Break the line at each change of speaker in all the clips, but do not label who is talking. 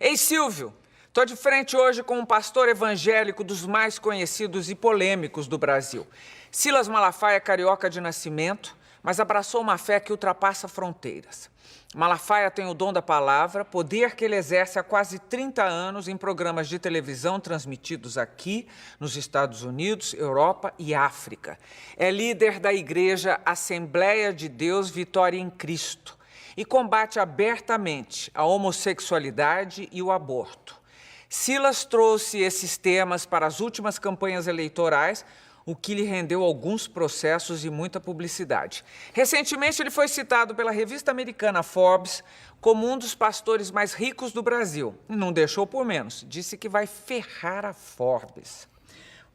Ei, Silvio, tô de frente hoje com um pastor evangélico dos mais conhecidos e polêmicos do Brasil. Silas Malafaia é carioca de nascimento, mas abraçou uma fé que ultrapassa fronteiras. Malafaia tem o dom da palavra, poder que ele exerce há quase 30 anos em programas de televisão transmitidos aqui, nos Estados Unidos, Europa e África. É líder da Igreja Assembleia de Deus Vitória em Cristo e combate abertamente a homossexualidade e o aborto. Silas trouxe esses temas para as últimas campanhas eleitorais, o que lhe rendeu alguns processos e muita publicidade. Recentemente, ele foi citado pela revista americana Forbes como um dos pastores mais ricos do Brasil. E não deixou por menos, disse que vai ferrar a Forbes.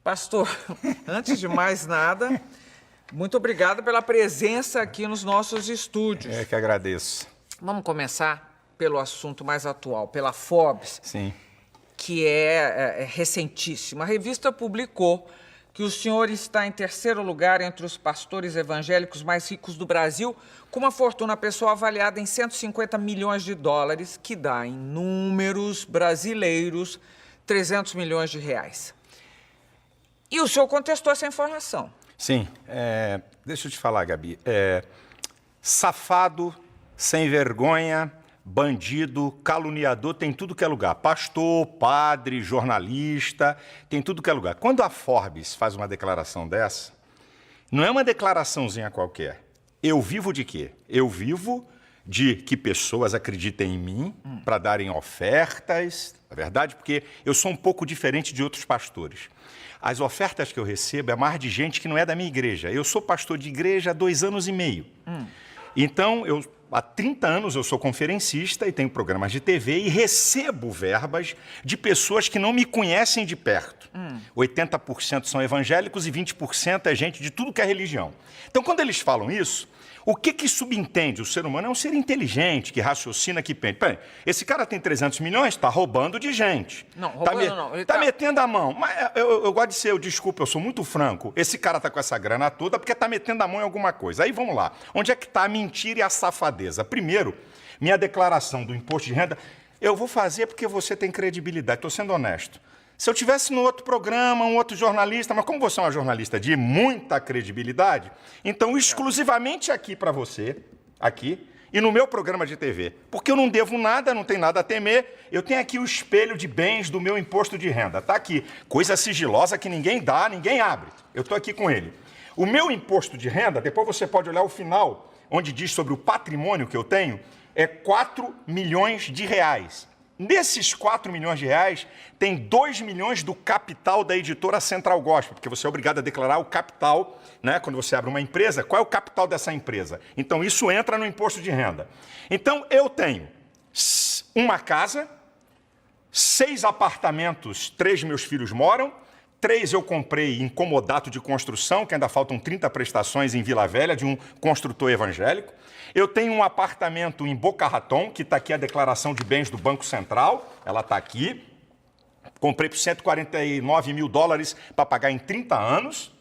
Pastor, antes de mais nada, muito obrigado pela presença aqui nos nossos estúdios.
É que agradeço.
Vamos começar pelo assunto mais atual, pela Forbes.
Sim.
Que é recentíssima. A revista publicou que o senhor está em terceiro lugar entre os pastores evangélicos mais ricos do Brasil, com uma fortuna pessoal avaliada em 150 milhões de dólares, que dá, em números brasileiros, 300 milhões de reais. E o senhor contestou essa informação.
Sim. Deixa eu te falar, Gabi. Safado, sem vergonha, bandido, caluniador, tem tudo que é lugar. Pastor, padre, jornalista, tem tudo que é lugar. Quando a Forbes faz uma declaração dessa, não é uma declaraçãozinha qualquer. Eu vivo de quê? Eu vivo de que pessoas acreditem em mim para darem ofertas, na verdade, porque eu sou um pouco diferente de outros pastores. As ofertas que eu recebo é mais de gente que não é da minha igreja. Eu sou pastor de igreja há 2 anos e meio. Então, há 30 anos eu sou conferencista e tenho programas de TV e recebo verbas de pessoas que não me conhecem de perto. 80% são evangélicos e 20% é gente de tudo que é religião. Então, quando eles falam isso, o que subentende? O ser humano é um ser inteligente, que raciocina, que pensa. Peraí, esse cara tem 300 milhões, está roubando de gente.
Não, roubando não.
Está metendo a mão. Mas eu gosto de ser, desculpa, eu sou muito franco. Esse cara está com essa grana toda porque está metendo a mão em alguma coisa. Aí vamos lá. Onde é que está a mentira e a safadeza? Primeiro, minha declaração do imposto de renda, eu vou fazer porque você tem credibilidade. Estou sendo honesto. Se eu tivesse no outro programa, um outro jornalista, mas como você é uma jornalista de muita credibilidade, então exclusivamente aqui para você, aqui, e no meu programa de TV, porque eu não devo nada, não tenho nada a temer, eu tenho aqui o espelho de bens do meu imposto de renda, tá aqui, coisa sigilosa que ninguém dá, ninguém abre, eu estou aqui com ele. O meu imposto de renda, depois você pode olhar o final, onde diz sobre o patrimônio que eu tenho, é 4 milhões de reais. Nesses 4 milhões de reais, tem 2 milhões do capital da editora Central Gospel, porque você é obrigado a declarar o capital, né? Quando você abre uma empresa, qual é o capital dessa empresa? Então, isso entra no imposto de renda. Então, eu tenho uma casa, 6 apartamentos, 3 meus filhos moram, 3 eu comprei em comodato de construção, que ainda faltam 30 prestações em Vila Velha, de um construtor evangélico. Eu tenho um apartamento em Boca Raton, que está aqui a declaração de bens do Banco Central, ela está aqui. Comprei por 149 mil dólares para pagar em 30 anos.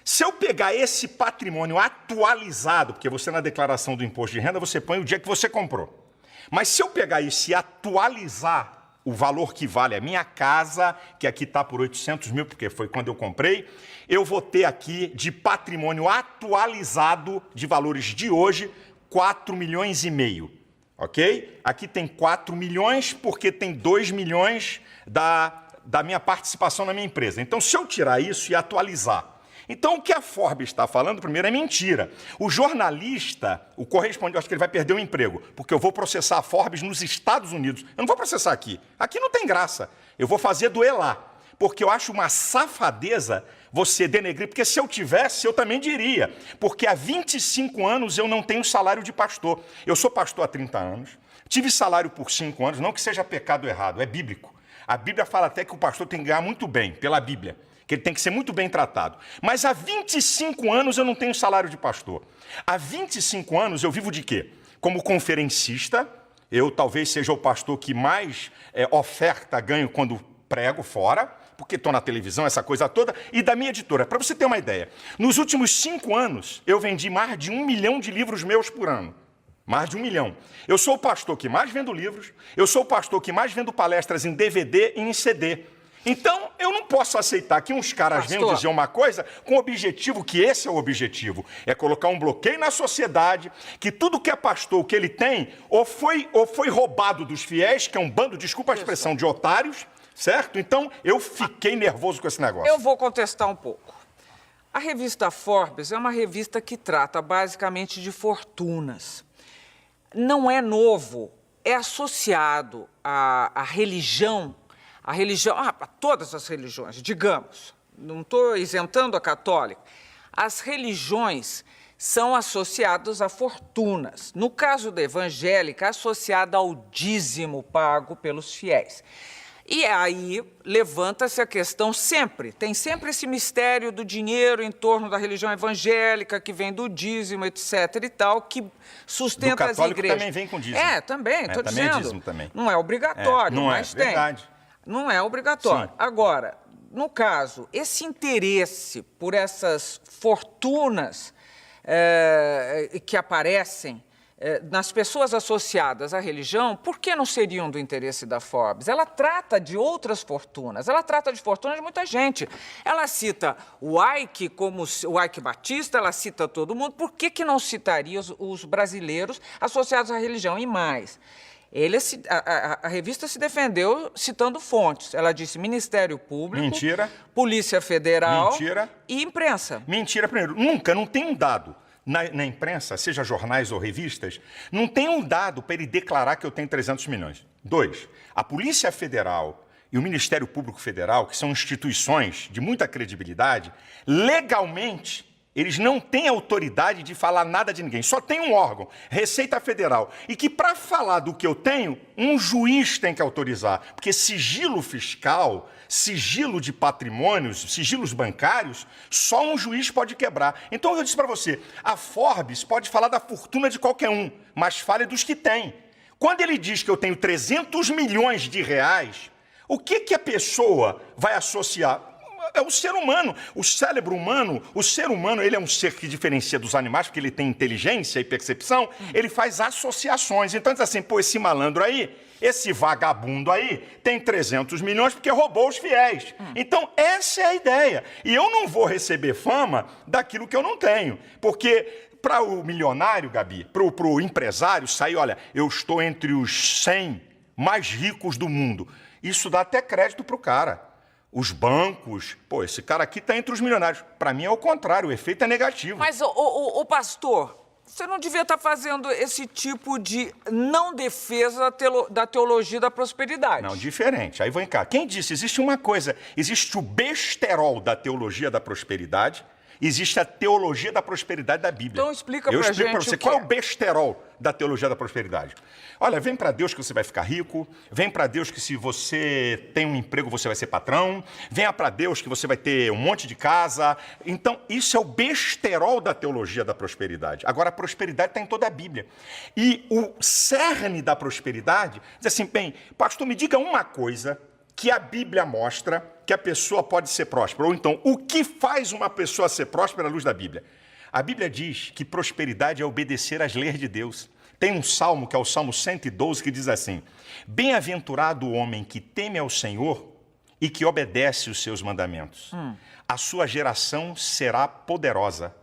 Se eu pegar esse patrimônio atualizado, porque você na declaração do imposto de renda, você põe o dia que você comprou. Mas se eu pegar isso e atualizar o valor que vale a minha casa, que aqui está por 800 mil, porque foi quando eu comprei, eu vou ter aqui de patrimônio atualizado de valores de hoje, 4 milhões e meio, ok? Aqui tem 4 milhões porque tem 2 milhões da minha participação na minha empresa. Então, se eu tirar isso e atualizar, então o que a Forbes está falando, primeiro, é mentira. O jornalista, o correspondente, acho que ele vai perder o emprego, porque eu vou processar a Forbes nos Estados Unidos. Eu não vou processar aqui. Aqui não tem graça. Eu vou fazer doer lá. Porque eu acho uma safadeza você denegrir, porque se eu tivesse, eu também diria. Porque há 25 anos eu não tenho salário de pastor. Eu sou pastor há 30 anos, tive salário por 5 anos, não que seja pecado errado, é bíblico. A Bíblia fala até que o pastor tem que ganhar muito bem, pela Bíblia, que ele tem que ser muito bem tratado. Mas há 25 anos eu não tenho salário de pastor. Há 25 anos eu vivo de quê? Como conferencista, eu talvez seja o pastor que mais oferta ganho quando prego fora, porque estou na televisão, essa coisa toda, e da minha editora. Para você ter uma ideia, nos últimos 5 anos, eu vendi mais de 1 milhão de livros meus por ano. Mais de 1 milhão. Eu sou o pastor que mais vendo livros, eu sou o pastor que mais vendo palestras em DVD e em CD. Então, eu não posso aceitar que uns caras venham dizer uma coisa com o objetivo, que esse é o objetivo, é colocar um bloqueio na sociedade, que tudo que é pastor, o que ele tem, ou foi roubado dos fiéis, que é um bando, desculpa a expressão, de otários, certo? Então, eu fiquei nervoso com esse negócio.
Eu vou contestar um pouco. A revista Forbes é uma revista que trata basicamente de fortunas. Não é novo, é associado à religião, a todas as religiões, digamos, não estou isentando a católica, as religiões são associadas a fortunas. No caso da evangélica, associada ao dízimo pago pelos fiéis. E aí levanta-se a questão sempre, tem sempre esse mistério do dinheiro em torno da religião evangélica, que vem do dízimo, etc. e tal, que sustenta as igrejas.
Do católico também vem com dízimo.
Também, estou dizendo.
Também é dízimo também.
Não é obrigatório, mas tem.
Verdade.
Não é obrigatório.
Sim.
Agora, no caso, esse interesse por essas fortunas que aparecem nas pessoas associadas à religião, por que não seriam do interesse da Forbes? Ela trata de outras fortunas, ela trata de fortunas de muita gente. Ela cita o Ike como o Ike Batista, ela cita todo mundo. Por que não citaria os brasileiros associados à religião? E mais, a revista se defendeu citando fontes. Ela disse Ministério Público,
mentira,
Polícia Federal,
mentira,
e imprensa.
Mentira, primeiro. Não tem um dado. Na imprensa, seja jornais ou revistas, não tem um dado para ele declarar que eu tenho 300 milhões. 2, a Polícia Federal e o Ministério Público Federal, que são instituições de muita credibilidade, legalmente, eles não têm autoridade de falar nada de ninguém. Só tem um órgão, Receita Federal. E que, para falar do que eu tenho, um juiz tem que autorizar. Porque sigilo fiscal, sigilo de patrimônios, sigilos bancários, só um juiz pode quebrar. Então, eu disse para você, a Forbes pode falar da fortuna de qualquer um, mas fale dos que tem. Quando ele diz que eu tenho 300 milhões de reais, o que a pessoa vai associar? É o ser humano, o cérebro humano, o ser humano, ele é um ser que diferencia dos animais, porque ele tem inteligência e percepção, ele faz associações. Então, diz assim, pô, esse malandro aí, esse vagabundo aí, tem 300 milhões porque roubou os fiéis. Então, essa é a ideia. E eu não vou receber fama daquilo que eu não tenho, porque para o milionário, Gabi, para o empresário sair, olha, eu estou entre os 100 mais ricos do mundo. Isso dá até crédito para o cara. Os bancos, pô, esse cara aqui está entre os milionários. Para mim é o contrário, o efeito é negativo.
Mas, o pastor, você não devia estar fazendo esse tipo de não defesa da teologia da prosperidade.
Não, diferente. Aí vem cá. Quem disse? Existe uma coisa, existe o besterol da teologia da prosperidade, existe a teologia da prosperidade da Bíblia.
Então explica pra gente.
Eu explico para você qual é o besterol da teologia da prosperidade. Olha, vem para Deus que você vai ficar rico, vem para Deus que se você tem um emprego você vai ser patrão, venha para Deus que você vai ter um monte de casa. Então, isso é o besterol da teologia da prosperidade. Agora, a prosperidade está em toda a Bíblia. E o cerne da prosperidade diz assim, bem, pastor, me diga uma coisa que a Bíblia mostra que a pessoa pode ser próspera. Ou então, o que faz uma pessoa ser próspera à luz da Bíblia? A Bíblia diz que prosperidade é obedecer às leis de Deus. Tem um salmo, que é o Salmo 112, que diz assim, bem-aventurado o homem que teme ao Senhor e que obedece os seus mandamentos. A sua geração será poderosa,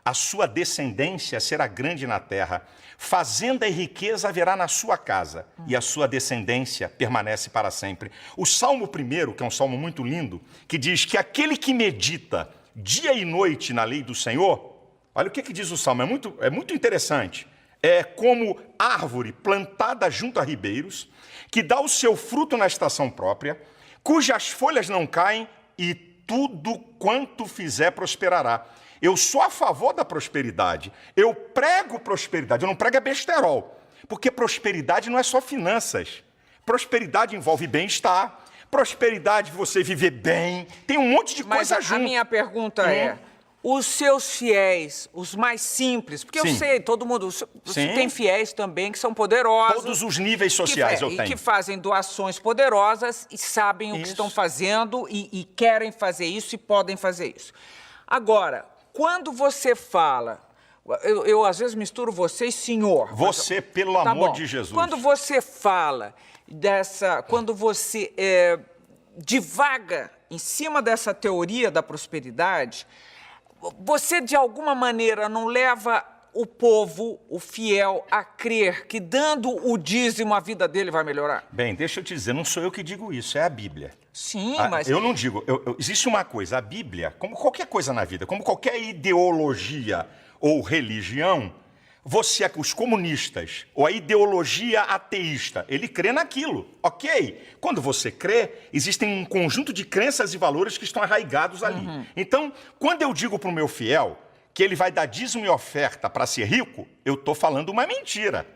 a sua descendência será grande na terra, fazenda e riqueza haverá na sua casa, e a sua descendência permanece para sempre. O Salmo 1, que é um salmo muito lindo, que diz que aquele que medita dia e noite na lei do Senhor, olha o que diz o salmo, é muito interessante. É como árvore plantada junto a ribeiros, que dá o seu fruto na estação própria, cujas folhas não caem, e tudo quanto fizer prosperará. Eu sou a favor da prosperidade. Eu prego prosperidade, eu não prego besterol. Porque prosperidade não é só finanças. Prosperidade envolve bem-estar, prosperidade você viver bem, tem um monte de coisa junto.
Mas a minha pergunta é, os seus fiéis, os mais simples, porque eu sei, todo mundo, você tem fiéis também que são poderosos.
Todos os níveis sociais eu tenho.
E que fazem doações poderosas e sabem o que estão fazendo e querem fazer isso e podem fazer isso. Agora, quando você fala, Eu às vezes misturo você e senhor.
Você, pelo
Tá
amor
bom.
de Jesus.
Quando você fala quando você divaga em cima dessa teoria da prosperidade, você de alguma maneira não leva o povo, o fiel, a crer que dando o dízimo a vida dele vai melhorar?
Bem, deixa eu te dizer, não sou eu que digo isso, é a Bíblia.
Sim, mas...
Eu não digo. Existe uma coisa, a Bíblia, como qualquer coisa na vida, como qualquer ideologia ou religião, os comunistas, ou a ideologia ateísta, ele crê naquilo, ok? Quando você crê, existem um conjunto de crenças e valores que estão arraigados ali. Então, quando eu digo para o meu fiel que ele vai dar dízimo e oferta para ser rico, eu estou falando uma mentira.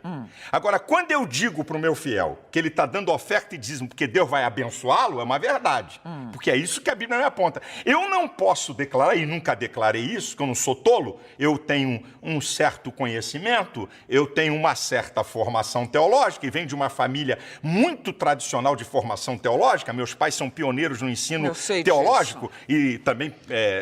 Agora, quando eu digo para o meu fiel que ele está dando oferta e dízimo porque Deus vai abençoá-lo, é uma verdade. Porque é isso que a Bíblia me aponta. Eu não posso declarar, e nunca declarei isso, que eu não sou tolo, eu tenho um certo conhecimento, eu tenho uma certa formação teológica, e venho de uma família muito tradicional de formação teológica, meus pais são pioneiros no ensino teológico, e também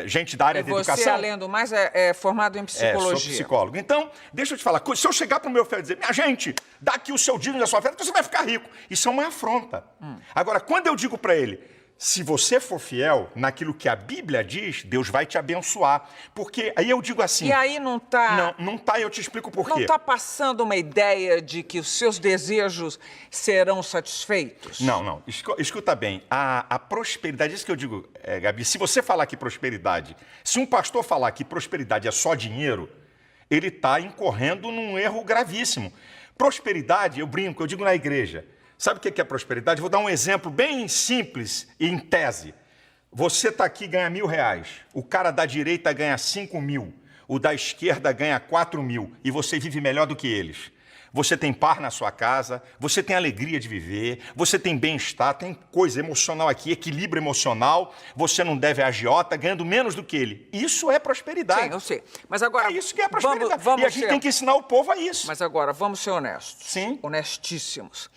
gente da área da educação.
Você, além do mais, é formado em psicologia.
Sou psicólogo. Então, deixa eu te falar, se eu chegar para o meu fiel e dizer, minha gente, dá aqui o seu dízimo e a sua oferta, você vai ficar rico. Isso é uma afronta. Agora, quando eu digo para ele, se você for fiel naquilo que a Bíblia diz, Deus vai te abençoar. Porque aí eu digo assim...
E aí não está...
Não está, eu te explico por quê.
Não está passando uma ideia de que os seus desejos serão satisfeitos?
Não. Escuta bem, a prosperidade, isso que eu digo, Gabi, se você falar que prosperidade, se um pastor falar que prosperidade é só dinheiro, ele está incorrendo num erro gravíssimo. Prosperidade, eu brinco, eu digo na igreja, sabe o que é prosperidade? Vou dar um exemplo bem simples e em tese. Você está aqui e ganha R$1.000, o cara da direita ganha 5.000, o da esquerda ganha 4.000 e você vive melhor do que eles. Você tem par na sua casa, você tem alegria de viver, você tem bem-estar, tem coisa emocional aqui, equilíbrio emocional, você não deve a agiota ganhando menos do que ele. Isso é prosperidade.
Sim, eu sei. Mas agora...
É isso que é prosperidade.
Vamos
e a gente tem que ensinar o povo a isso.
Mas agora, vamos ser honestos.
Sim.
Honestíssimos.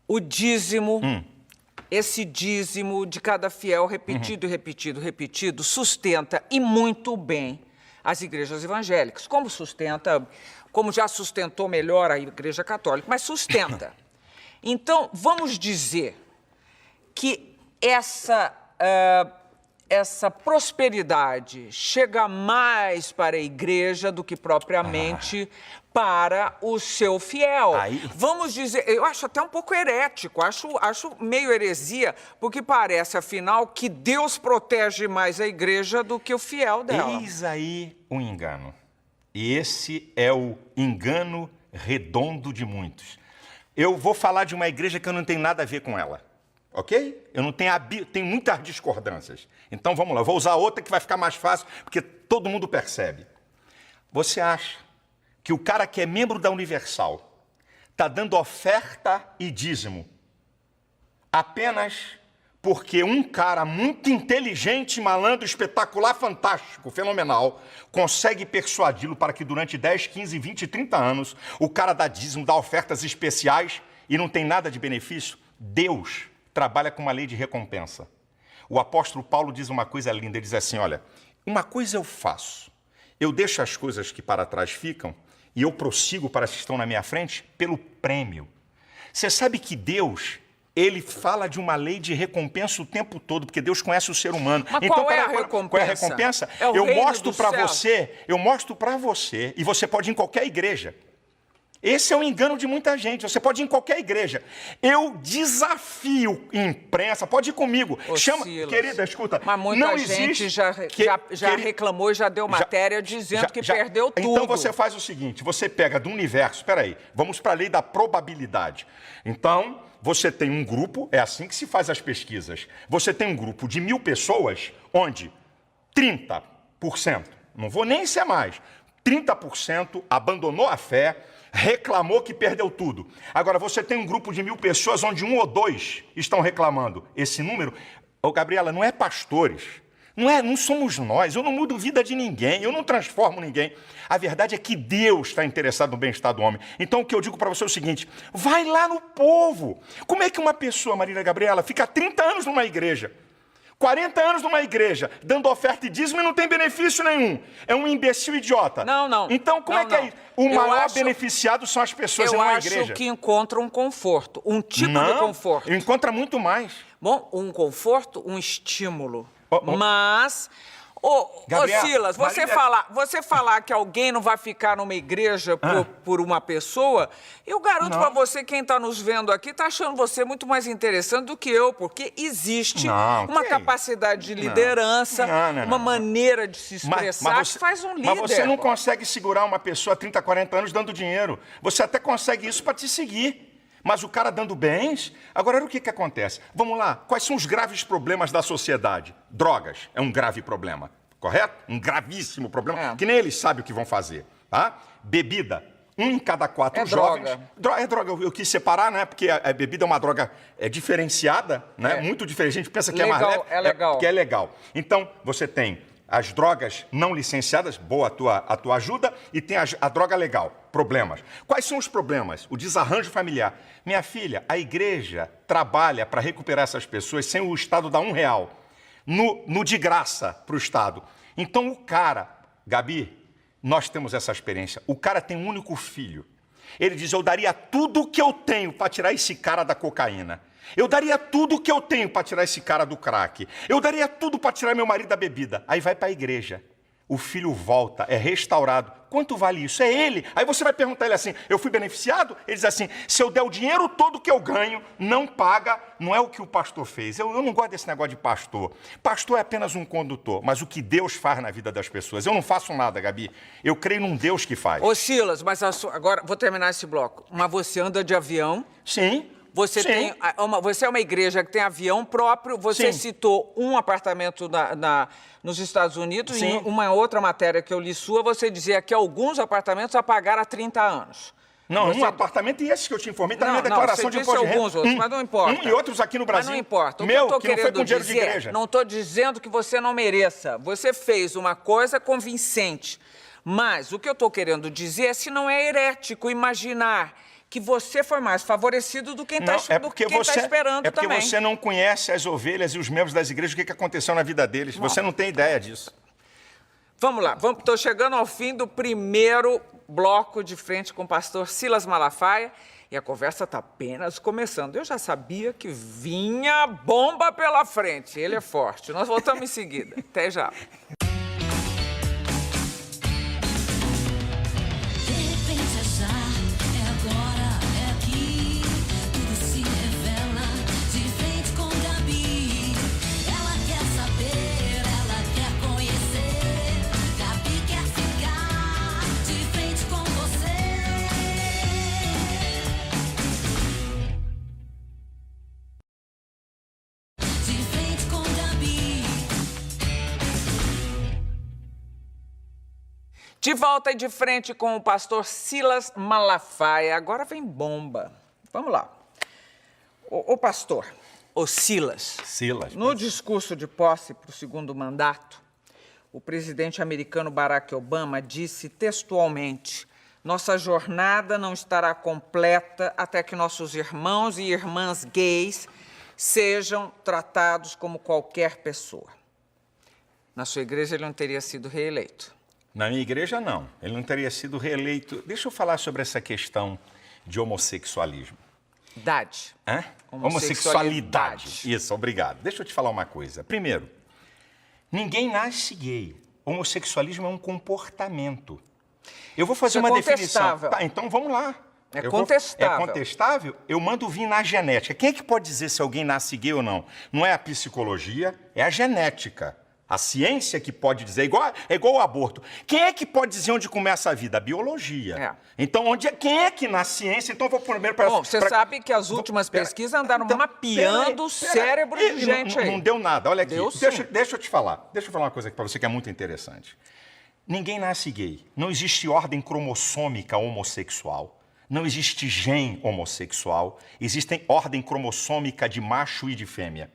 O dízimo, esse dízimo de cada fiel, repetido, repetido, sustenta, e muito bem, as igrejas evangélicas. Como já sustentou melhor a Igreja Católica, mas sustenta. Então, vamos dizer que essa prosperidade chega mais para a igreja do que propriamente para o seu fiel. Vamos dizer, eu acho até um pouco herético, acho meio heresia, porque parece, afinal, que Deus protege mais a igreja do que o fiel dela.
Eis aí um engano. E esse é o engano redondo de muitos. Eu vou falar de uma igreja que eu não tenho nada a ver com ela, ok? Eu não tenho, tem muitas discordâncias. Então vamos lá, eu vou usar outra que vai ficar mais fácil, porque todo mundo percebe. Você acha que o cara que é membro da Universal está dando oferta e dízimo apenas porque um cara muito inteligente, malandro, espetacular, fantástico, fenomenal, consegue persuadi-lo para que durante 10, 15, 20, 30 anos o cara dá dízimo, dá ofertas especiais e não tem nada de benefício? Deus trabalha com uma lei de recompensa. O apóstolo Paulo diz uma coisa linda, ele diz assim, olha, uma coisa eu faço, eu deixo as coisas que para trás ficam e eu prossigo para as que estão na minha frente pelo prêmio. Você sabe que Deus... Ele fala de uma lei de recompensa o tempo todo, porque Deus conhece o ser humano.
Mas
então,
qual é a recompensa?
Qual é a recompensa?
É o
eu
reino
mostro
do
para
céu.
você, e você pode ir em qualquer igreja. Esse é o engano de muita gente. Você pode ir em qualquer igreja. Eu desafio imprensa, pode ir comigo. Chama,
Silas,
querida, escuta.
Mas muita gente já reclamou e já deu matéria dizendo que perdeu tudo.
Então você faz o seguinte, você pega do universo, espera aí, vamos para a lei da probabilidade. Então, você tem um grupo, é assim que se faz as pesquisas, você tem um grupo de 1.000 pessoas, onde 30%, não vou nem ser mais, 30% abandonou a fé, reclamou que perdeu tudo. Agora, você tem um grupo de 1.000 pessoas, onde 1 ou 2 estão reclamando. Esse número, Gabriela, não é pastores, não somos nós, eu não mudo vida de ninguém, eu não transformo ninguém. A verdade é que Deus está interessado no bem-estar do homem. Então, o que eu digo para você é o seguinte, vai lá no povo. Como é que uma pessoa, Marília Gabriela, fica 30 anos numa igreja, 40 anos numa igreja, dando oferta e dízimo e não tem benefício nenhum. É um imbecil idiota.
Não.
Então, como é que é isso? O maior beneficiado são as pessoas e não a igreja.
Eu acho que encontra um conforto, um tipo de conforto.
Encontra muito mais.
Bom, um conforto, um estímulo. Mas... Gabriel, Silas, você falar que alguém não vai ficar numa igreja por uma pessoa, eu garanto para você, quem está nos vendo aqui, está achando você muito mais interessante do que eu, porque existe uma capacidade de liderança, uma maneira de se expressar que faz um líder.
Mas você não consegue segurar uma pessoa há 30, 40 anos dando dinheiro. Você até consegue isso para te seguir. Mas o cara dando bens... Agora, o que acontece? Vamos lá. Quais são os graves problemas da sociedade? Drogas é um grave problema, correto? Um gravíssimo problema, que nem eles sabem o que vão fazer. Tá? Bebida. 1 em cada 4 jovens... É droga. Eu quis separar, né? Porque a bebida é uma droga diferenciada, né? Muito diferente. A gente pensa que é mais leve.
É legal.
Que é legal. Então, você tem as drogas não licenciadas, boa a tua ajuda, e tem a droga legal, problemas. Quais são os problemas? O desarranjo familiar. Minha filha, a igreja trabalha para recuperar essas pessoas sem o Estado dar R$1 no de graça para o Estado. Então o cara, Gabi, nós temos essa experiência, o cara tem um único filho. Ele diz, eu daria tudo o que eu tenho para tirar esse cara da cocaína. Eu daria tudo o que eu tenho para tirar esse cara do crack. Eu daria tudo para tirar meu marido da bebida. Aí vai para a igreja. O filho volta, é restaurado. Quanto vale isso? É ele. Aí você vai perguntar a ele assim, eu fui beneficiado? Ele diz assim, se eu der o dinheiro todo que eu ganho, não paga, não é o que o pastor fez. Eu não gosto desse negócio de pastor. Pastor é apenas um condutor, mas o que Deus faz na vida das pessoas. Eu não faço nada, Gabi. Eu creio num Deus que faz.
Ô Silas, mas agora, vou terminar esse bloco. Mas você anda de avião?
Sim.
Você é uma igreja que tem avião próprio, você citou um apartamento nos Estados Unidos, e em uma outra matéria que eu li sua, você dizia que alguns apartamentos a pagaram há 30 anos.
Não, um apartamento e esse que eu te informei está na minha declaração de imposto de renda.
Outros, mas não importa.
E outros aqui no Brasil.
Mas não importa.
Que não foi com dinheiro de igreja.
Não estou dizendo que você não mereça. Você fez uma coisa convincente. Mas o que eu estou querendo dizer é se não é herético imaginar que você foi mais favorecido do que quem está esperando também.
É porque você não conhece as ovelhas e os membros das igrejas, o que aconteceu na vida deles. Você não tem ideia disso.
Vamos lá, estou chegando ao fim do primeiro bloco de frente com o pastor Silas Malafaia e a conversa está apenas começando. Eu já sabia que vinha bomba pela frente, ele é forte. Nós voltamos em seguida. Até já. De volta e de frente com o pastor Silas Malafaia. Agora vem bomba. Vamos lá. O pastor, o Silas. No discurso de posse para o segundo mandato, o presidente americano Barack Obama disse textualmente: nossa jornada não estará completa até que nossos irmãos e irmãs gays sejam tratados como qualquer pessoa. Na sua igreja ele não teria sido reeleito.
Na minha igreja, não. Ele não teria sido reeleito. Deixa eu falar sobre essa questão de homossexualismo. Homossexualidade. Isso, obrigado. Deixa eu te falar uma coisa. Primeiro, ninguém nasce gay. Homossexualismo é um comportamento. Eu vou fazer uma definição. Tá, então vamos lá.
É contestável.
É contestável? Eu mando vir na genética. Quem é que pode dizer se alguém nasce gay ou não? Não é a psicologia, é a genética. A ciência que pode dizer, é igual ao aborto. Quem é que pode dizer onde começa a vida? A biologia. Então, quem é que na ciência? Então, eu vou primeiro para...
Bom, você sabe que as últimas pesquisas andaram mapeando o cérebro de gente aí.
Não deu nada. Olha aqui, deixa eu te falar. Deixa eu falar uma coisa aqui para você que é muito interessante. Ninguém nasce gay. Não existe ordem cromossômica homossexual. Não existe gene homossexual. Existe ordem cromossômica de macho e de fêmea.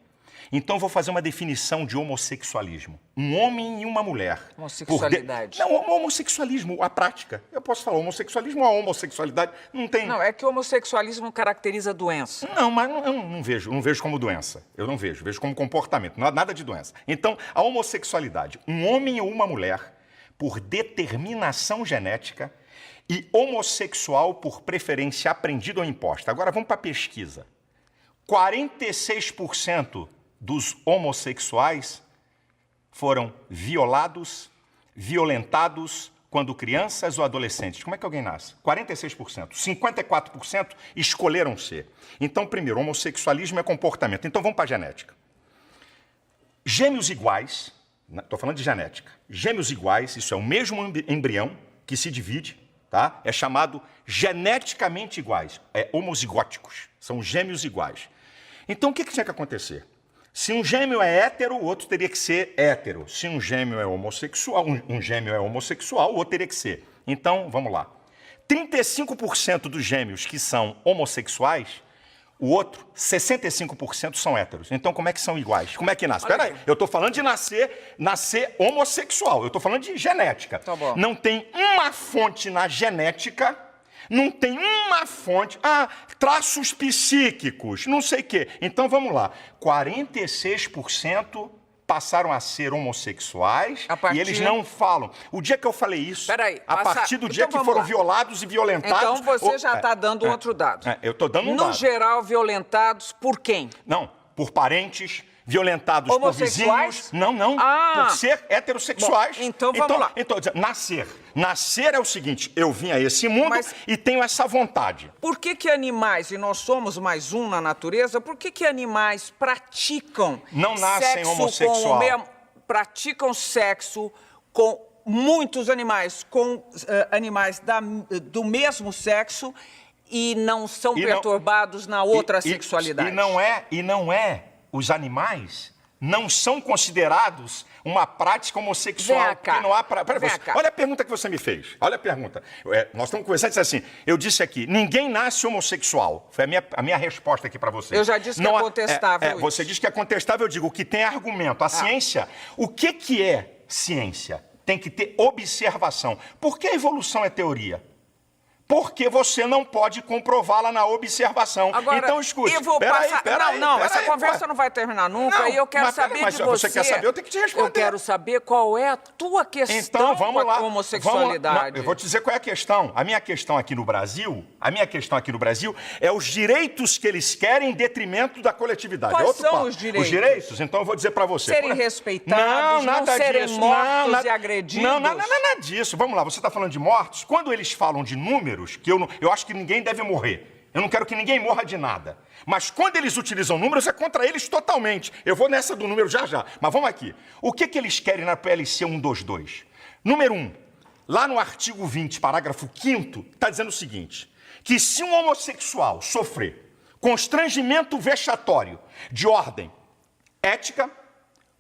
Então, vou fazer uma definição de homossexualismo. Um homem e uma mulher.
Homossexualidade.
Não, homossexualismo, a prática. Eu posso falar homossexualismo ou a homossexualidade. Não tem...
Não, é que o homossexualismo caracteriza a doença.
Não, mas eu não vejo como doença. Eu não vejo como comportamento, não há nada de doença. Então, a homossexualidade, um homem ou uma mulher, por determinação genética, e homossexual por preferência aprendida ou imposta. Agora, vamos para a pesquisa. 46% dos homossexuais foram violados, violentados quando crianças ou adolescentes. Como é que alguém nasce? 46%. 54% escolheram ser. Então, primeiro, homossexualismo é comportamento. Então, vamos para a genética. Gêmeos iguais, estou falando de genética, gêmeos iguais, isso é o mesmo embrião que se divide, tá? É chamado geneticamente iguais, homozigóticos, são gêmeos iguais. Então, o que tinha que acontecer? Se um gêmeo é hétero, o outro teria que ser hétero. Se um gêmeo é homossexual, um gêmeo é homossexual, o outro teria que ser. Então, vamos lá. 35% dos gêmeos que são homossexuais, o outro, 65% são héteros. Então, como é que são iguais? Como é que nasce? Espera aí, eu estou falando de nascer homossexual. Eu estou falando de genética.
Tá bom.
Não tem uma fonte na genética, não tem uma fonte... traços psíquicos, não sei o quê. Então, vamos lá. 46% passaram a ser homossexuais e eles não falam. O dia que eu falei isso, partir do dia que foram violados e violentados...
Então você já está dando outro dado.
Eu estou dando um dado.
No geral, violentados por quem?
Não, por parentes, violentados por vizinhos... Não, por ser heterossexuais.
Bom, então vamos lá.
Então, nascer é o seguinte, eu vim a esse mundo e tenho essa vontade.
Por que animais, e nós somos mais um na natureza, por que animais praticam
não nascem homossexual?
Praticam sexo com muitos animais, com animais do mesmo sexo e não são perturbados na outra sexualidade?
E não é, os animais não são considerados uma prática homossexual.
Cá.
Não há olha a pergunta que você me fez. Olha a pergunta. Nós estamos conversando e disse assim, eu disse aqui, ninguém nasce homossexual. Foi a minha resposta aqui para você.
Eu já disse que é contestável.
Você disse que é contestável, eu digo, o que tem argumento. A ciência, o que é ciência? Tem que ter observação. Por que a evolução é teoria? Porque você não pode comprová-la na observação.
Agora,
então, escute.
Peraí, essa conversa não vai terminar nunca. E eu quero saber de você.
Você quer saber, eu tenho que te responder.
Eu quero saber qual é a tua questão com a homossexualidade.
Eu vou te dizer qual é a questão. A minha questão aqui no Brasil é os direitos que eles querem em detrimento da coletividade.
Quais são os direitos?
Os direitos, então eu vou dizer para você.
Serem respeitados, não serem mortos e agredidos.
Não, nada disso. Vamos lá, você está falando de mortos. Quando eles falam de números, que eu acho que ninguém deve morrer. Eu não quero que ninguém morra de nada. Mas quando eles utilizam números, é contra eles totalmente. Eu vou nessa do número já. Mas vamos aqui. O que eles querem na PLC 122? Número 1. Lá no artigo 20, parágrafo 5º, está dizendo o seguinte, que se um homossexual sofrer constrangimento vexatório de ordem ética,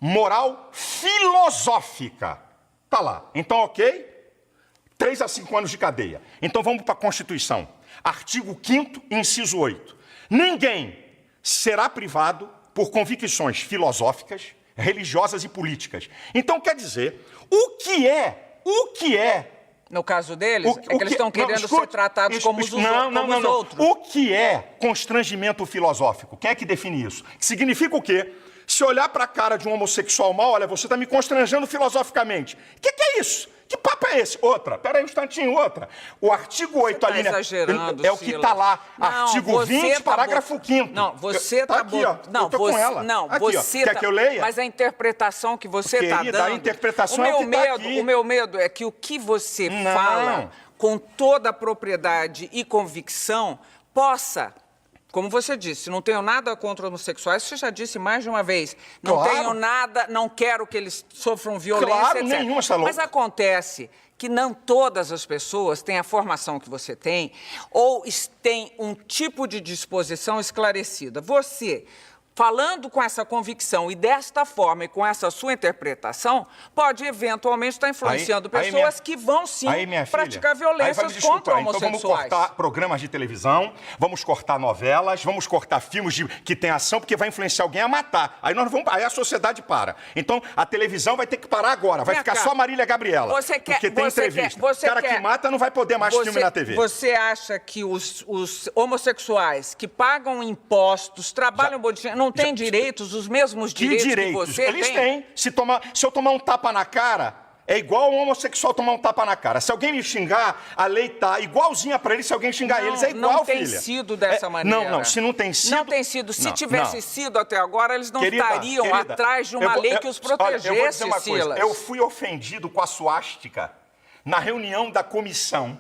moral, filosófica, tá lá. Então, ok? 3 a 5 anos de cadeia. Então vamos para a Constituição. Artigo 5º, inciso 8. Ninguém será privado por convicções filosóficas, religiosas e políticas. Então quer dizer, o que é...
No caso deles, é que eles estão querendo ser tratados como os outros.
O que é constrangimento filosófico? Quem é que define isso? Significa o quê? Se olhar para a cara de um homossexual mal, olha, você está me constrangendo filosoficamente. O que é isso? Que papo é esse? Pera aí um instantinho, outra. O artigo 8 ali,
exagerando,
é o que está lá. Artigo 20, parágrafo 5º.
Não, você está...
Aqui, ó.
Não,
eu tô com ela.
Não,
aqui,
você
quer que eu leia?
Mas a interpretação que você está dando...
a interpretação é o que está aqui.
O meu medo é que o que você fala, com toda a propriedade e convicção, possa... Como você disse, não tenho nada contra homossexuais, você já disse mais de uma vez. Não tenho nada, não quero que eles sofram violência, etc.
Nenhuma, Salom.
Mas acontece que não todas as pessoas têm a formação que você tem ou têm um tipo de disposição esclarecida. Você, falando com essa convicção e desta forma e com essa sua interpretação, pode eventualmente estar influenciando pessoas que vão sim praticar violências contra homossexuais.
Então vamos cortar programas de televisão, vamos cortar novelas, vamos cortar filmes que tem ação, porque vai influenciar alguém a matar. Aí a sociedade para. Então a televisão vai ter que parar agora, vai ficar só Marília Gabriela. Porque tem entrevista. O cara que mata não vai poder mais filme na TV.
Você acha que os homossexuais que pagam impostos, trabalham não têm direitos, os mesmos direitos que você tem?
Eles têm. Se eu tomar um tapa na cara, é igual um homossexual tomar um tapa na cara. Se alguém me xingar, a lei tá igualzinha pra eles. Se alguém xingar eles, é igual, filha.
Não tem sido dessa maneira.
Não, se não tem sido...
Não tem sido. Se tivesse sido até agora, eles não estariam atrás de uma lei que os protegesse,
eu vou dizer uma
Silas.
coisa. Eu fui ofendido com a suástica na reunião da comissão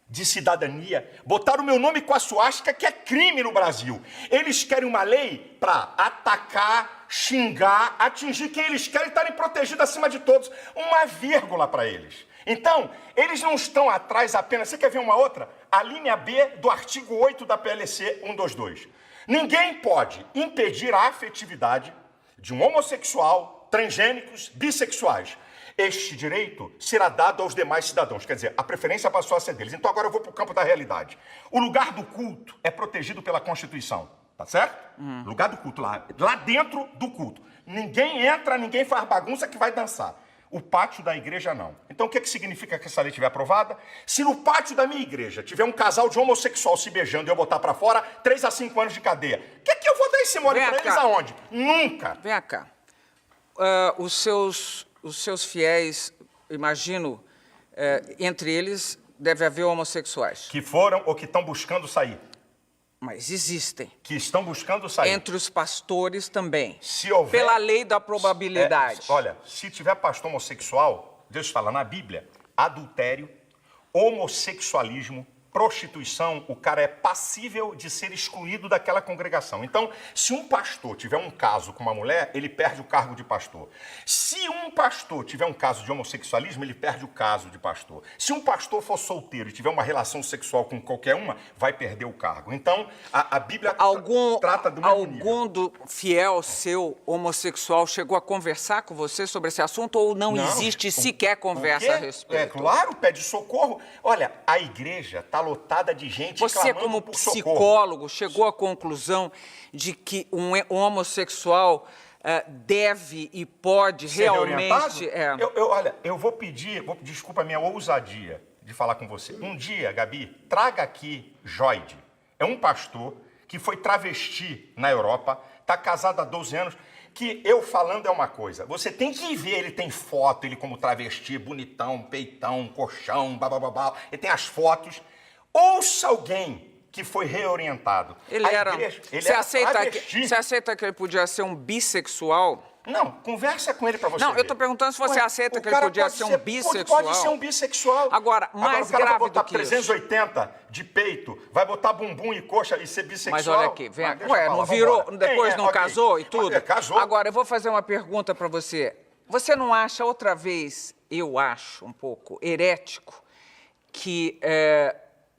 de cidadania, botaram o meu nome com a suástica, que é crime no Brasil. Eles querem uma lei para atacar, xingar, atingir quem eles querem, estarem protegidos acima de todos. Uma vírgula para eles. Então, eles não estão atrás apenas... Você quer ver uma outra? A linha B do artigo 8 da PLC 122. Ninguém pode impedir a afetividade de um homossexual, transgênicos, bissexuais. Este direito será dado aos demais cidadãos. Quer dizer, a preferência passou a ser deles. Então agora eu vou para o campo da realidade. O lugar do culto é protegido pela Constituição. Tá certo? Lugar do culto, lá dentro do culto. Ninguém entra, ninguém faz bagunça que vai dançar. O pátio da igreja não. Então o que significa que essa lei estiver aprovada? Se no pátio da minha igreja tiver um casal de homossexual se beijando e eu botar para fora, 3 a 5 anos de cadeia. O que eu vou dar esse mole para eles aonde? Nunca.
Vem cá. Os seus fiéis, imagino, entre eles deve haver homossexuais.
Que foram ou que estão buscando sair.
Mas existem.
Que estão buscando sair.
Entre os pastores também.
Se houver...
Pela lei da probabilidade.
Olha, se tiver pastor homossexual, Deus fala na Bíblia, adultério, homossexualismo, prostituição, o cara é passível de ser excluído daquela congregação. Então, se um pastor tiver um caso com uma mulher, ele perde o cargo de pastor. Se um pastor tiver um caso de homossexualismo, ele perde o caso de pastor. Se um pastor for solteiro e tiver uma relação sexual com qualquer uma, vai perder o cargo. Então, a Bíblia trata do mesmo nível.
Algum fiel seu homossexual chegou a conversar com você sobre esse assunto ou não existe sequer conversa a respeito?
É claro, pede socorro. Olha, a igreja está lotada de gente
Você, como psicólogo, chegou à conclusão de que um homossexual deve e pode
ser
realmente...
Olha, eu vou pedir, desculpa a minha ousadia de falar com você. Um dia, Gabi, traga aqui Joide. É um pastor que foi travesti na Europa, está casado há 12 anos, que eu falando é uma coisa. Você tem que ver, ele tem foto, ele como travesti, bonitão, peitão, colchão, babababá, ele tem as fotos. Ouça alguém que foi reorientado.
Você aceita que ele podia ser um bissexual?
Não, conversa com ele pra você ver.
Eu tô perguntando se você aceita que ele podia ser um bissexual.
Pode ser um bissexual.
Agora, mais grave do que isso.
O cara vai botar 380 de peito, vai botar bumbum e coxa e ser bissexual.
Mas olha aqui, vem aqui. Não virou, depois não casou e tudo?
Casou.
Agora, eu vou fazer uma pergunta pra você. Você não acha, outra vez, eu acho um pouco herético, que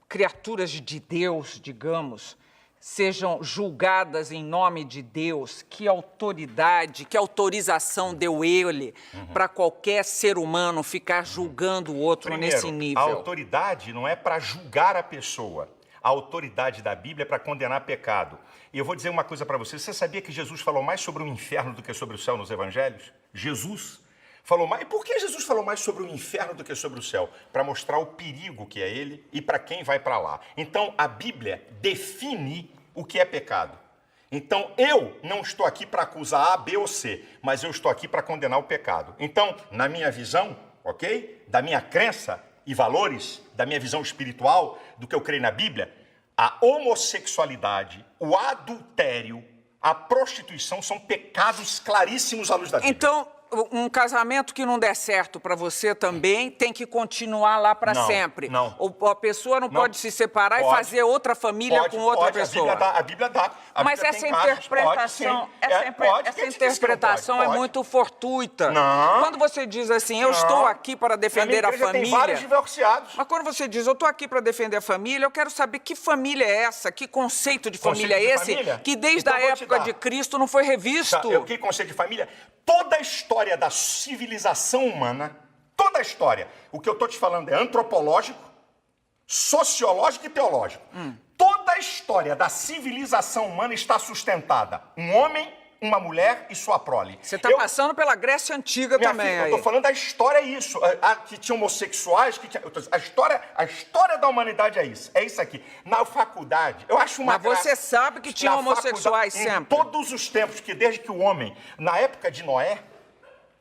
criaturas de Deus, digamos, sejam julgadas em nome de Deus? Que autoridade, que autorização deu ele para qualquer ser humano ficar julgando o outro nesse nível?
A autoridade não é para julgar a pessoa. A autoridade da Bíblia é para condenar pecado. E eu vou dizer uma coisa para você. Você sabia que Jesus falou mais sobre o inferno do que sobre o céu nos evangelhos? Jesus falou mais. E por que Jesus falou mais sobre o inferno do que sobre o céu? Para mostrar o perigo que é ele e para quem vai para lá. Então, a Bíblia define o que é pecado. Então, eu não estou aqui para acusar A, B ou C, mas eu estou aqui para condenar o pecado. Então, na minha visão, ok? Da minha crença e valores, da minha visão espiritual, do que eu creio na Bíblia, a homossexualidade, o adultério, a prostituição são pecados claríssimos à luz da Bíblia.
Então, um casamento que não der certo para você também tem que continuar lá para sempre.
Não.
A pessoa não pode se separar e fazer outra família com outra pessoa.
A Bíblia dá.
Mas essa interpretação, essa interpretação é muito fortuita.
Não.
Quando você diz assim, eu estou aqui para defender a família...
Tem vários divorciados.
Mas quando você diz, eu estou aqui para defender a família, eu quero saber que família é essa, que conceito de família é esse, que desde a época de Cristo não foi revisto.
Que conceito de família? Toda a história da civilização humana, toda a história, o que eu estou te falando é antropológico, sociológico e teológico. Toda a história da civilização humana está sustentada. Um homem, uma mulher e sua prole.
Você está passando pela Grécia Antiga também.
Filha, eu estou falando da história, é isso. Que tinha homossexuais, a história da humanidade é isso. É isso aqui. Na faculdade, eu acho uma
Mas você sabe que tinha homossexuais sempre.
Em todos os tempos, que desde que o homem, na época de Noé,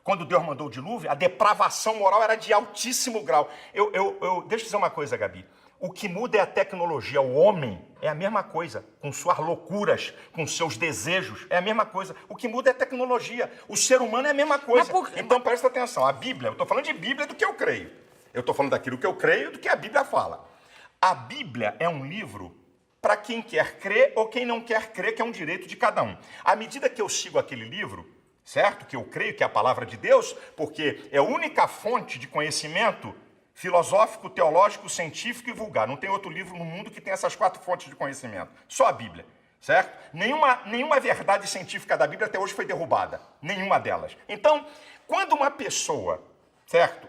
quando Deus mandou o dilúvio, a depravação moral era de altíssimo grau. Deixa eu dizer uma coisa, Gabi. O que muda é a tecnologia. O homem é a mesma coisa, com suas loucuras, com seus desejos, é a mesma coisa. O que muda é a tecnologia. O ser humano é a mesma coisa. Então, presta atenção. A Bíblia, eu estou falando de Bíblia do que eu creio. Eu estou falando daquilo que eu creio do que a Bíblia fala. A Bíblia é um livro para quem quer crer ou quem não quer crer, que é um direito de cada um. À medida que eu sigo aquele livro, certo? Que eu creio que é a palavra de Deus, porque é a única fonte de conhecimento filosófico, teológico, científico e vulgar. Não tem outro livro no mundo que tenha essas 4 fontes de conhecimento. Só a Bíblia, certo? Nenhuma verdade científica da Bíblia até hoje foi derrubada. Nenhuma delas. Então, quando uma pessoa, certo?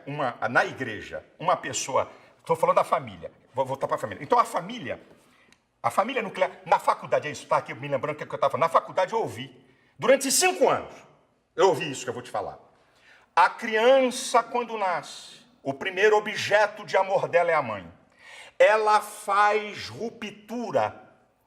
Na igreja, uma pessoa... Estou falando da família. Vou voltar para a família. Então, a família nuclear... Na faculdade, é isso, tá aqui me lembrando o que eu estava falando. Na faculdade eu ouvi. Durante 5 anos, eu ouvi isso que eu vou te falar. A criança, quando nasce, o primeiro objeto de amor dela é a mãe. Ela faz ruptura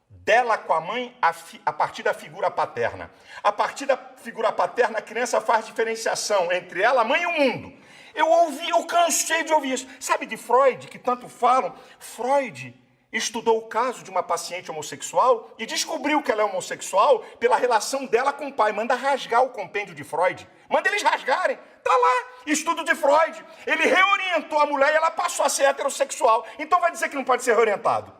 dela com a mãe a partir da figura paterna. A partir da figura paterna, a criança faz diferenciação entre ela, a mãe e o mundo. Eu cansei de ouvir isso. Sabe de Freud, que tanto falam? Freud estudou o caso de uma paciente homossexual e descobriu que ela é homossexual pela relação dela com o pai. Manda rasgar o compêndio de Freud. Manda eles rasgarem. Tá lá, estudo de Freud. Ele reorientou a mulher e ela passou a ser heterossexual. Então vai dizer que não pode ser reorientado?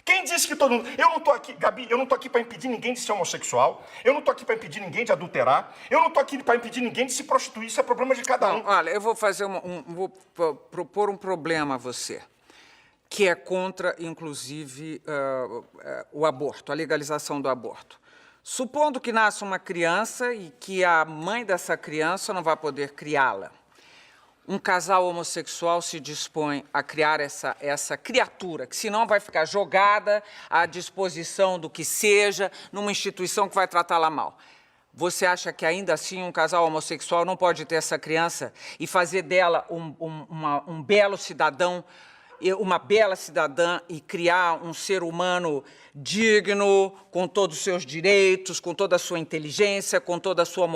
Quem disse que todo mundo... Eu não estou aqui, Gabi, eu não estou aqui para impedir ninguém de ser homossexual. Eu não estou aqui para impedir ninguém de adulterar. Eu não estou aqui para impedir ninguém de se prostituir. Isso é problema de cada um.
Olha, eu vou fazer vou propor um problema a você, que é contra, inclusive, o aborto, a legalização do aborto. Supondo que nasça uma criança e que a mãe dessa criança não vai poder criá-la. Um casal homossexual se dispõe a criar essa criatura, que senão vai ficar jogada à disposição do que seja, numa instituição que vai tratá-la mal. Você acha que ainda assim um casal homossexual não pode ter essa criança e fazer dela um belo cidadão, uma bela cidadã e criar um ser humano digno, com todos os seus direitos, com toda a sua inteligência, com toda a sua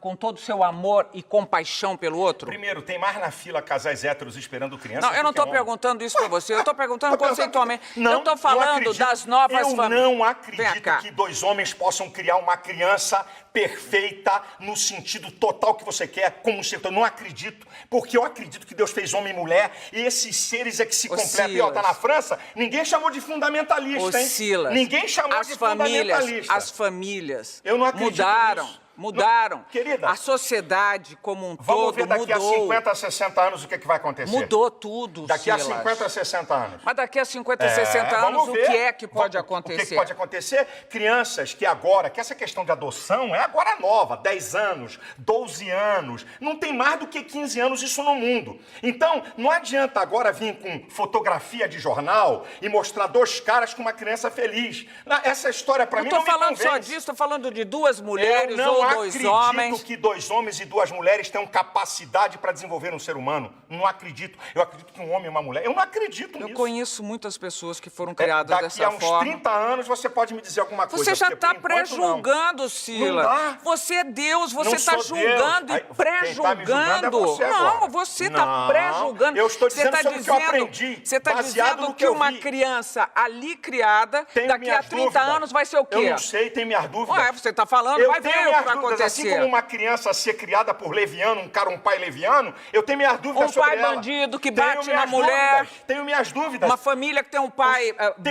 com todo o seu amor e compaixão pelo outro?
Primeiro, tem mais na fila casais héteros esperando criança?
Não, eu não estou perguntando isso para você. Eu estou perguntando conceitualmente. Eu estou falando das novas famílias.
Eu não acredito que 2 homens possam criar uma criança perfeita no sentido total que você quer, como ser. Eu não acredito, porque eu acredito que Deus fez homem e mulher e esses seres é que se completam. E ó, tá na França, ninguém chamou de fundamentalista, hein?
Silas,
ninguém chamou de fundamentalista.
As famílias
eu não acredito nisso.
Mudaram.
Querida,
a sociedade como um
vamos
todo
ver daqui
mudou.
a 50, 60 anos o que vai acontecer.
Mudou tudo,
Daqui
Silas.
a 50, 60 anos.
Mas daqui a 50, 60 anos, o que é que pode acontecer?
O que pode acontecer? Crianças que agora, que essa questão de adoção é agora nova, 10 anos, 12 anos, não tem mais do que 15 anos isso no mundo. Então, não adianta agora vir com fotografia de jornal e mostrar 2 caras com uma criança feliz. Essa história para mim não me convence.
Não estou falando só disso, estou falando de 2 mulheres ou 2 homens.
Eu não acredito que 2 homens e 2 mulheres tenham capacidade para desenvolver um ser humano. Não acredito. Eu acredito que um homem e uma mulher... Eu não acredito nisso.
Eu conheço muitas pessoas que foram criadas dessa forma.
Daqui a uns 30 anos você pode me dizer alguma coisa.
Você já está pré-julgando, Silas. Você é Deus, você está julgando e pré-julgando. Não, você está pré-julgando.
Eu estou dizendo sobre o que eu aprendi.
Você está dizendo que uma criança ali criada, daqui a 30 anos vai ser o quê?
Eu não sei, tem minhas dúvidas.
Ué, você está falando, vai ver para
dúvidas. Assim
acontecer.
como uma criança ser criada por leviano, um pai leviano, eu tenho minhas dúvidas sobre ela.
Um pai bandido que bate na
minhas
mulher.
Dúvidas, tenho minhas dúvidas.
Uma família que tem um pai maldito.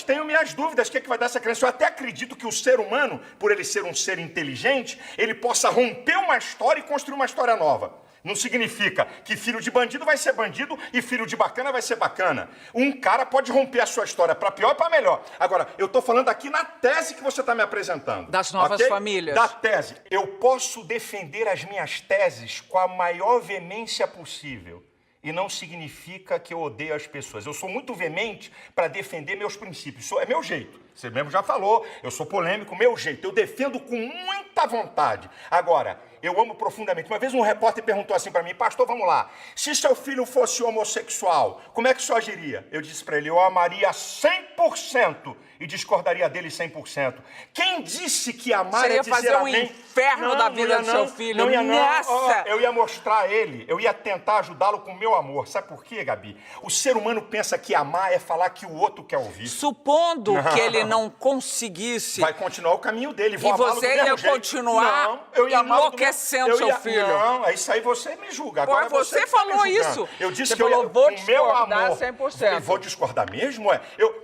Tenho minhas dúvidas. O que, é que vai dar essa criança? Eu até acredito que o ser humano, por ele ser um ser inteligente, ele possa romper uma história e construir uma história nova. Não significa que filho de bandido vai ser bandido e filho de bacana vai ser bacana. Um cara pode romper a sua história para pior e para melhor. Agora, eu estou falando aqui na tese que você está me apresentando.
Das novas famílias.
Da tese. Eu posso defender as minhas teses com a maior veemência possível. E não significa que eu odeio as pessoas. Eu sou muito veemente para defender meus princípios. É meu jeito. Você mesmo já falou, eu sou polêmico, meu jeito. Eu defendo com muita vontade. Agora, eu amo profundamente. Uma vez um repórter perguntou assim para mim, pastor, vamos lá, se seu filho fosse homossexual, como é que o senhor agiria? Eu disse para ele, eu amaria 100% e discordaria dele 100%. Quem disse que amar
Você ia
é dizer
fazer um
amém?
inferno da vida do seu filho.
Não ia não.
Nossa!
Eu ia mostrar a ele, eu ia tentar ajudá-lo com o meu amor. Sabe por quê, Gabi? O ser humano pensa que amar é falar que o outro quer ouvir.
Supondo que ele não conseguisse...
Vai continuar o caminho dele.
E você ia continuar enlouquecendo seu filho.
Não, é isso aí você me julga.
Pô,
Agora
você
que tá
falou
me julgando.
isso.
Eu disse
você
que eu
falou,
ia,
vou
com meu
discordar
amor.
100%.
Eu vou discordar mesmo?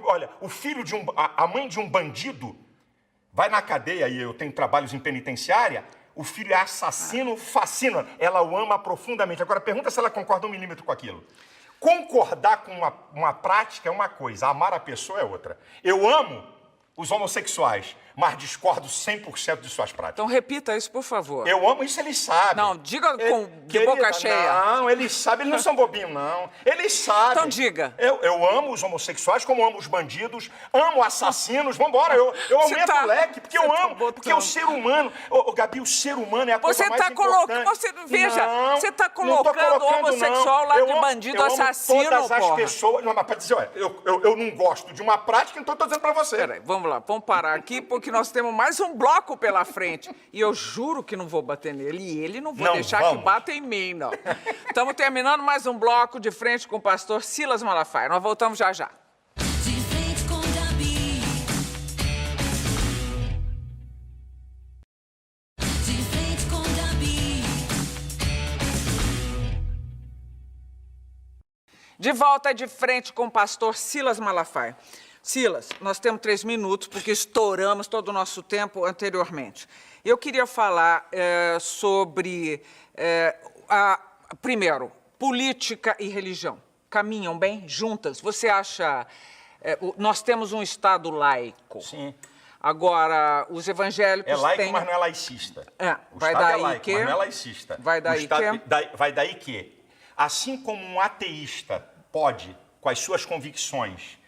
Olha, o filho de a mãe de um bandido vai na cadeia e eu tenho trabalhos em penitenciária, o filho é assassino, fascina. Ela o ama profundamente. Agora, pergunta se ela concorda 1 milímetro com aquilo. Concordar com uma prática é uma coisa, amar a pessoa é outra. Eu amo os homossexuais, mas discordo 100% de suas práticas.
Então repita isso, por favor.
Eu amo isso, eles sabem.
Não, diga de boca cheia.
Não, eles sabem, eles não são bobinhos, não. Eles sabem.
Então diga.
Eu amo os homossexuais, como amo os bandidos, amo assassinos, vambora, eu aumento o leque, porque eu amo, porque o ser humano, Gabi, o ser humano é a coisa mais importante.
Veja, você está colocando o homossexual lá de bandido, assassino,
todas as pessoas, não, mas para dizer, olha, eu não gosto de uma prática, então estou dizendo para você.
Peraí, vamos lá, vamos parar aqui, porque nós temos mais um bloco pela frente. E eu juro que não vou bater nele. E ele não vou deixar que bata em mim, não. Estamos terminando mais um bloco de frente com o pastor Silas Malafaia. Nós voltamos já já.
De frente com Gabi. De frente com Gabi.
De volta de frente com o pastor Silas Malafaia. Silas, nós temos 3 minutos, porque estouramos todo o nosso tempo anteriormente. Eu queria falar sobre, primeiro, política e religião. Caminham bem juntas? Você acha... nós temos um Estado laico.
Sim.
Agora, os evangélicos
É laico,
têm...
mas não é laicista.
O vai
Estado
daí
é laico,
que...
mas não é laicista.
Vai daí que...
Vai daí que, assim como um ateísta pode, com as suas convicções,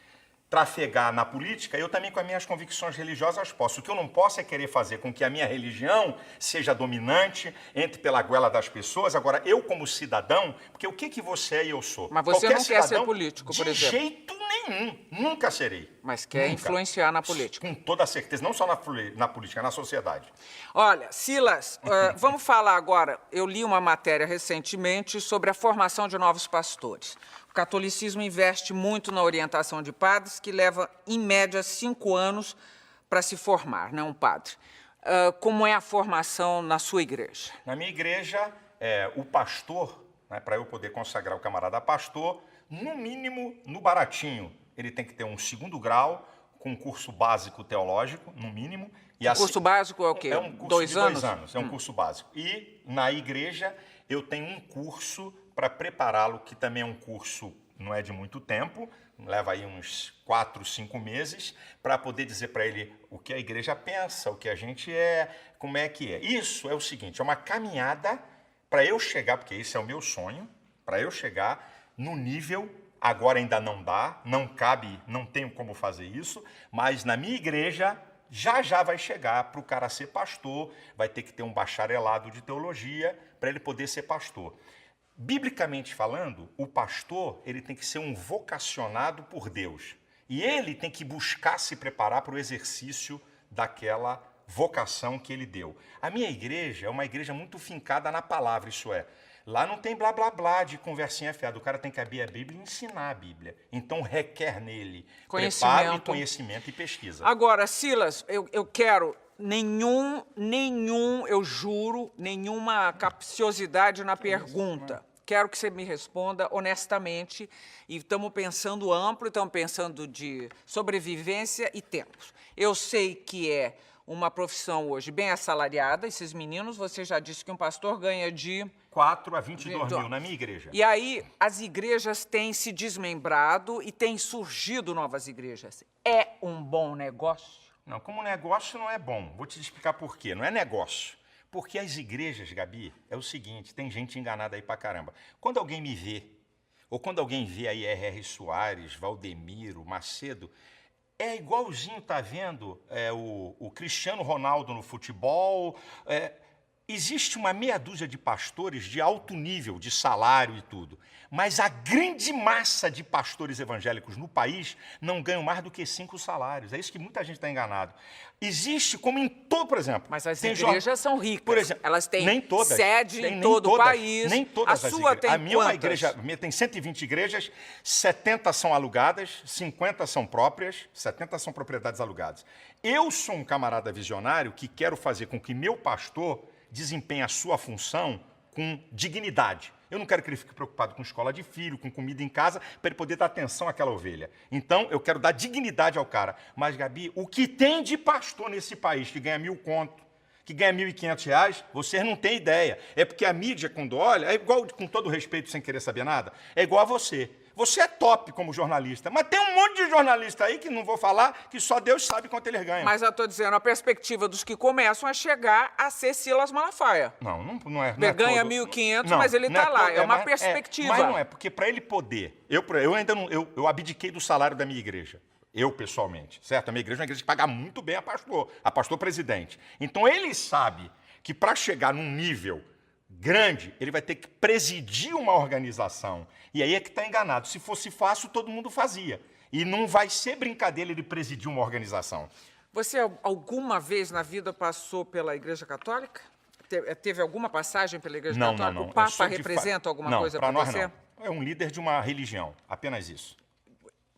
trafegar na política, eu também com as minhas convicções religiosas posso. O que eu não posso é querer fazer com que a minha religião seja dominante, entre pela goela das pessoas. Agora, eu como cidadão, porque o que você é e eu sou?
Mas você
Qualquer
não quer ser
cidadão,
político, por
de
exemplo?
De jeito nenhum. Nunca serei.
Mas quer
Nunca.
influenciar na política.
Com toda certeza. Não só na política, na sociedade.
Olha, Silas, vamos falar agora. Eu li uma matéria recentemente sobre a formação de novos pastores. O catolicismo investe muito na orientação de padres, que leva, em média, 5 anos para se formar, né, um padre. Como é a formação na sua igreja?
Na minha igreja, o pastor, né, para eu poder consagrar o camarada pastor, no mínimo, no baratinho, ele tem que ter um 2º grau, com um curso básico teológico, no mínimo. E
curso básico é o quê?
É um curso
2
de
anos?
2 anos, é um curso básico. E na igreja eu tenho um curso para prepará-lo, que também é um curso, não é de muito tempo, leva aí uns 4, 5 meses, para poder dizer para ele o que a igreja pensa, o que a gente é, como é que é. Isso é o seguinte, é uma caminhada para eu chegar, porque esse é o meu sonho, para eu chegar no nível, agora ainda não dá, não cabe, não tenho como fazer isso, mas na minha igreja já vai chegar para o cara ser pastor, vai ter que ter um bacharelado de teologia para ele poder ser pastor. Biblicamente falando, o pastor ele tem que ser um vocacionado por Deus. E ele tem que buscar se preparar para o exercício daquela vocação que ele deu. A minha igreja é uma igreja muito fincada na palavra, isso é. Lá não tem blá, blá, blá de conversinha fiada. O cara tem que abrir a Bíblia e ensinar a Bíblia. Então requer nele preparo e conhecimento e pesquisa.
Agora, Silas, eu quero eu juro, nenhuma capciosidade na pergunta. Quero que você me responda honestamente. E estamos pensando amplo, estamos pensando de sobrevivência e tempos. Eu sei que é uma profissão hoje bem assalariada. Esses meninos, você já disse que um pastor ganha de
4 a 22 mil na minha igreja.
E aí, as igrejas têm se desmembrado e têm surgido novas igrejas. É um bom negócio?
Não, como negócio não é bom. Vou te explicar por quê. Não é negócio. Porque as igrejas, Gabi, é o seguinte, tem gente enganada aí pra caramba. Quando alguém me vê, ou quando alguém vê aí R.R. Soares, Valdemiro, Macedo, é igualzinho, tá vendo, o Cristiano Ronaldo no futebol. Existe uma meia dúzia de pastores de alto nível, de salário e tudo, mas a grande massa de pastores evangélicos no país não ganham mais do que 5 salários. É isso que muita gente está enganado. Existe, como em todo, por exemplo...
Mas as igrejas são ricas.
Por exemplo,
elas têm
nem todas,
sede em todo o país.
Nem todas
a
as
sua
igrejas.
tem
A minha é uma
quantas?
igreja, a minha tem 120 igrejas, 70 são alugadas, 50 são próprias, 70 são propriedades alugadas. Eu sou um camarada visionário que quero fazer com que meu pastor desempenhe a sua função com dignidade. Eu não quero que ele fique preocupado com escola de filho, com comida em casa, para ele poder dar atenção àquela ovelha. Então, eu quero dar dignidade ao cara. Mas, Gabi, o que tem de pastor nesse país que ganha 1.000 conto, que ganha R$1.500, vocês não têm ideia. É porque a mídia, quando olha, é igual, com todo respeito, sem querer saber nada, é igual a você. Você é top como jornalista, mas tem um monte de jornalista aí, que não vou falar, que só Deus sabe quanto eles ganham.
Mas eu estou dizendo, a perspectiva dos que começam a chegar a ser Silas Malafaia.
Não é.
Ele ganha 1.500, mas ele está lá. É uma perspectiva.
Mas não é, porque para ele poder... Eu ainda não... Eu abdiquei do salário da minha igreja. Eu, pessoalmente, certo? A minha igreja é uma igreja que paga muito bem a pastor presidente. Então, ele sabe que para chegar num nível grande, ele vai ter que presidir uma organização. E aí é que está enganado. Se fosse fácil, todo mundo fazia. E não vai ser brincadeira ele presidir uma organização.
Você alguma vez na vida passou pela Igreja Católica? Teve alguma passagem pela Igreja Católica?
Não.
O Papa representa alguma coisa para você?
Não. É um líder de uma religião, apenas isso.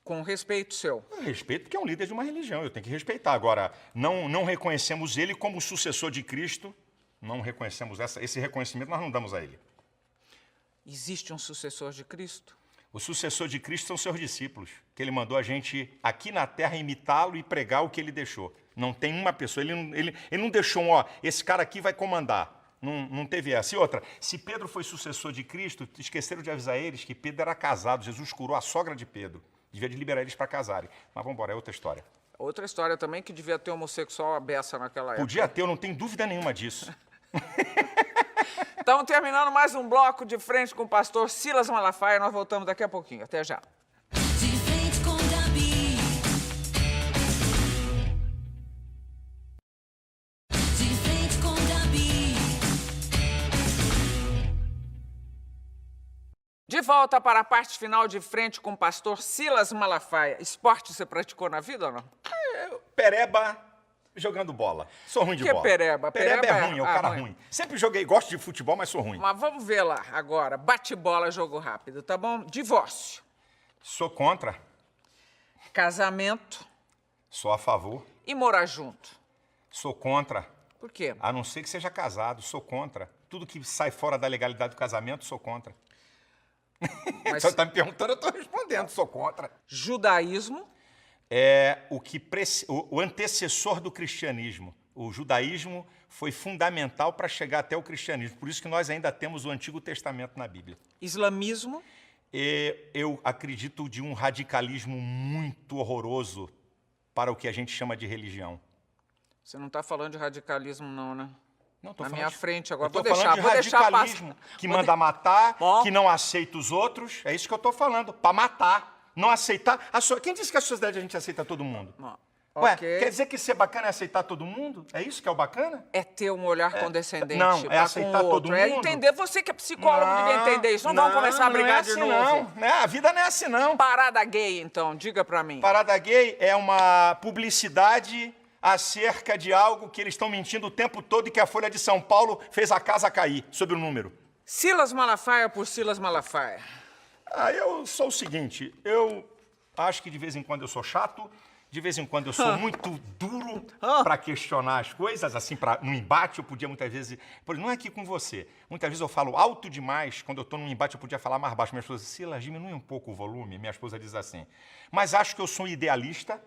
Com respeito seu?
Eu respeito porque é um líder de uma religião, eu tenho que respeitar. Agora, não reconhecemos ele como sucessor de Cristo, não reconhecemos esse reconhecimento, nós não damos a ele.
Existe um sucessor de Cristo?
O sucessor de Cristo são seus discípulos, que ele mandou a gente aqui na terra imitá-lo e pregar o que ele deixou. Não tem uma pessoa, ele não deixou esse cara aqui vai comandar. Não teve essa. E outra, se Pedro foi sucessor de Cristo, esqueceram de avisar eles que Pedro era casado, Jesus curou a sogra de Pedro. Devia de liberar eles para casarem. Mas vamos embora, é outra história.
Outra história também que devia ter homossexual à beça naquela época.
Podia ter, eu não tenho dúvida nenhuma disso.
Então, terminando mais um bloco de frente com o pastor Silas Malafaia, nós voltamos daqui a pouquinho. Até já.
De frente com Gabi. De frente com Gabi.
De volta para a parte final de frente com o pastor Silas Malafaia. Esporte você praticou na vida ou não?
Pereba jogando bola. Sou ruim de bola.
Pereba?
Pereba é ruim, é o cara
ruim.
ruim. Sempre joguei, gosto de futebol, mas sou ruim.
Mas vamos ver lá agora. Bate-bola, jogo rápido, tá bom? Divórcio.
Sou contra,
Casamento
sou a favor,
e morar junto.
sou contra,
Por quê?
a não ser que seja casado, sou contra. Tudo que sai fora da legalidade do casamento, sou contra.
Mas
Você está me perguntando, eu estou respondendo, sou contra.
judaísmo,
É o antecessor do cristianismo. O judaísmo foi fundamental para chegar até o cristianismo. Por isso que nós ainda temos o Antigo Testamento na Bíblia.
islamismo,
Eu acredito de um radicalismo muito horroroso para o que a gente chama de religião.
você não está falando de radicalismo não, né?
Não, tô
Na
falando
minha
de-
frente agora.
eu tô
Vou deixar,
falando de
vou deixar
radicalismo,
passar.
que
Vou
manda matar,
Bom.
que não aceita os outros. É isso que eu estou falando, para matar. Não aceitar. Quem disse que a sociedade a gente aceita todo mundo?
Não.
Ué,
Ok.
quer dizer que ser bacana é aceitar todo mundo? É isso que é o bacana?
É ter um olhar condescendente
não, é
para com
aceitar
o
todo
outro. É
mundo?
entender, você que é psicólogo devia entender isso. Não vamos começar a brigar
não é
de
assim
novo.
Não, né? A vida não é assim, não.
Parada gay, então, diga pra mim.
Parada gay é uma publicidade acerca de algo que eles estão mentindo o tempo todo e que a Folha de São Paulo fez a casa cair, sobre o número.
Silas Malafaia por Silas Malafaia.
Eu sou o seguinte, eu acho que de vez em quando eu sou chato De vez em quando eu sou muito duro para questionar as coisas, assim, num embate eu podia muitas vezes... Não é aqui com você. Muitas vezes eu falo alto demais, quando eu estou num embate eu podia falar mais baixo. Minha esposa diz, Silas, diminui um pouco o volume. Minha esposa diz assim. Mas acho que eu sou idealista,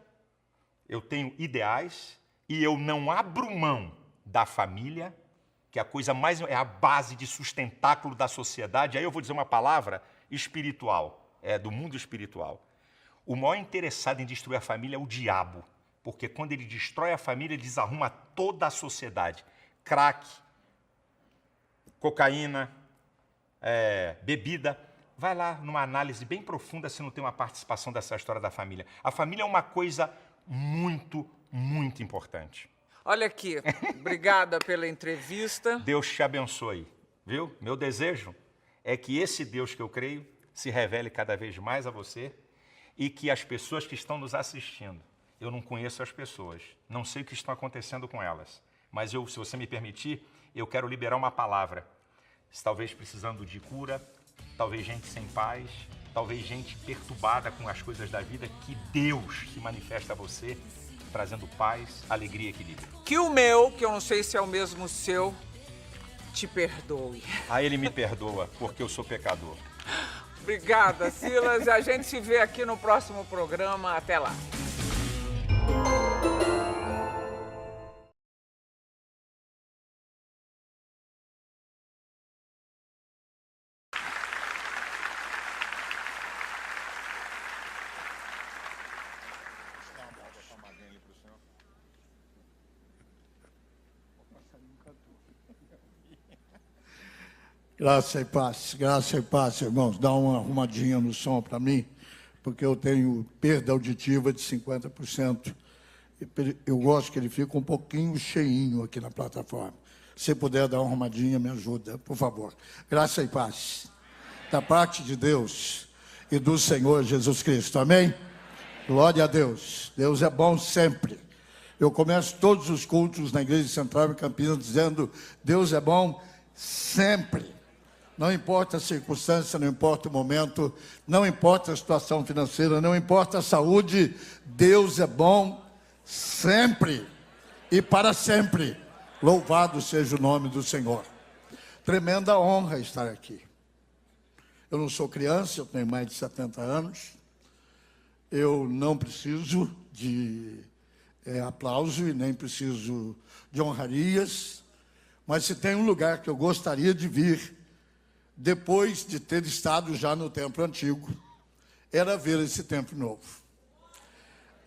eu tenho ideais e eu não abro mão da família, que é a coisa mais... é a base de sustentáculo da sociedade. Aí eu vou dizer uma palavra espiritual, do mundo espiritual. O maior interessado em destruir a família é o diabo, porque quando ele destrói a família, ele desarruma toda a sociedade. Crack, cocaína, bebida. Vai lá numa análise bem profunda se não tem uma participação dessa história da família. A família é uma coisa muito, muito importante.
Olha aqui, obrigada pela entrevista.
Deus te abençoe, viu? Meu desejo é que esse Deus que eu creio se revele cada vez mais a você e que as pessoas que estão nos assistindo, eu não conheço as pessoas, não sei o que está acontecendo com elas, mas se você me permitir, eu quero liberar uma palavra. Talvez precisando de cura, talvez gente sem paz, talvez gente perturbada com as coisas da vida, que Deus se manifesta a você, trazendo paz, alegria e equilíbrio.
Que o meu, que eu não sei se é o mesmo seu, te perdoe.
Ah, ele me perdoa, porque eu sou pecador.
Obrigada, Silas. A gente se vê aqui no próximo programa. Até lá.
Graça e paz, irmãos. Dá uma arrumadinha no som para mim, porque eu tenho perda auditiva de 50%. Eu gosto que ele fique um pouquinho cheinho aqui na plataforma. Se puder dar uma arrumadinha, me ajuda, por favor. Graça e paz. Da parte de Deus e do Senhor Jesus Cristo. Amém? Glória a Deus. Deus é bom sempre. Eu começo todos os cultos na Igreja Central em Campinas dizendo, Deus é bom sempre. Não importa a circunstância, não importa o momento, não importa a situação financeira, não importa a saúde, Deus é bom sempre e para sempre. Louvado seja o nome do Senhor. Tremenda honra estar aqui. Eu não sou criança, eu tenho mais de 70 anos. Eu não preciso de aplauso e nem preciso de honrarias. Mas se tem um lugar que eu gostaria de vir, depois de ter estado já no templo antigo, era ver esse templo novo.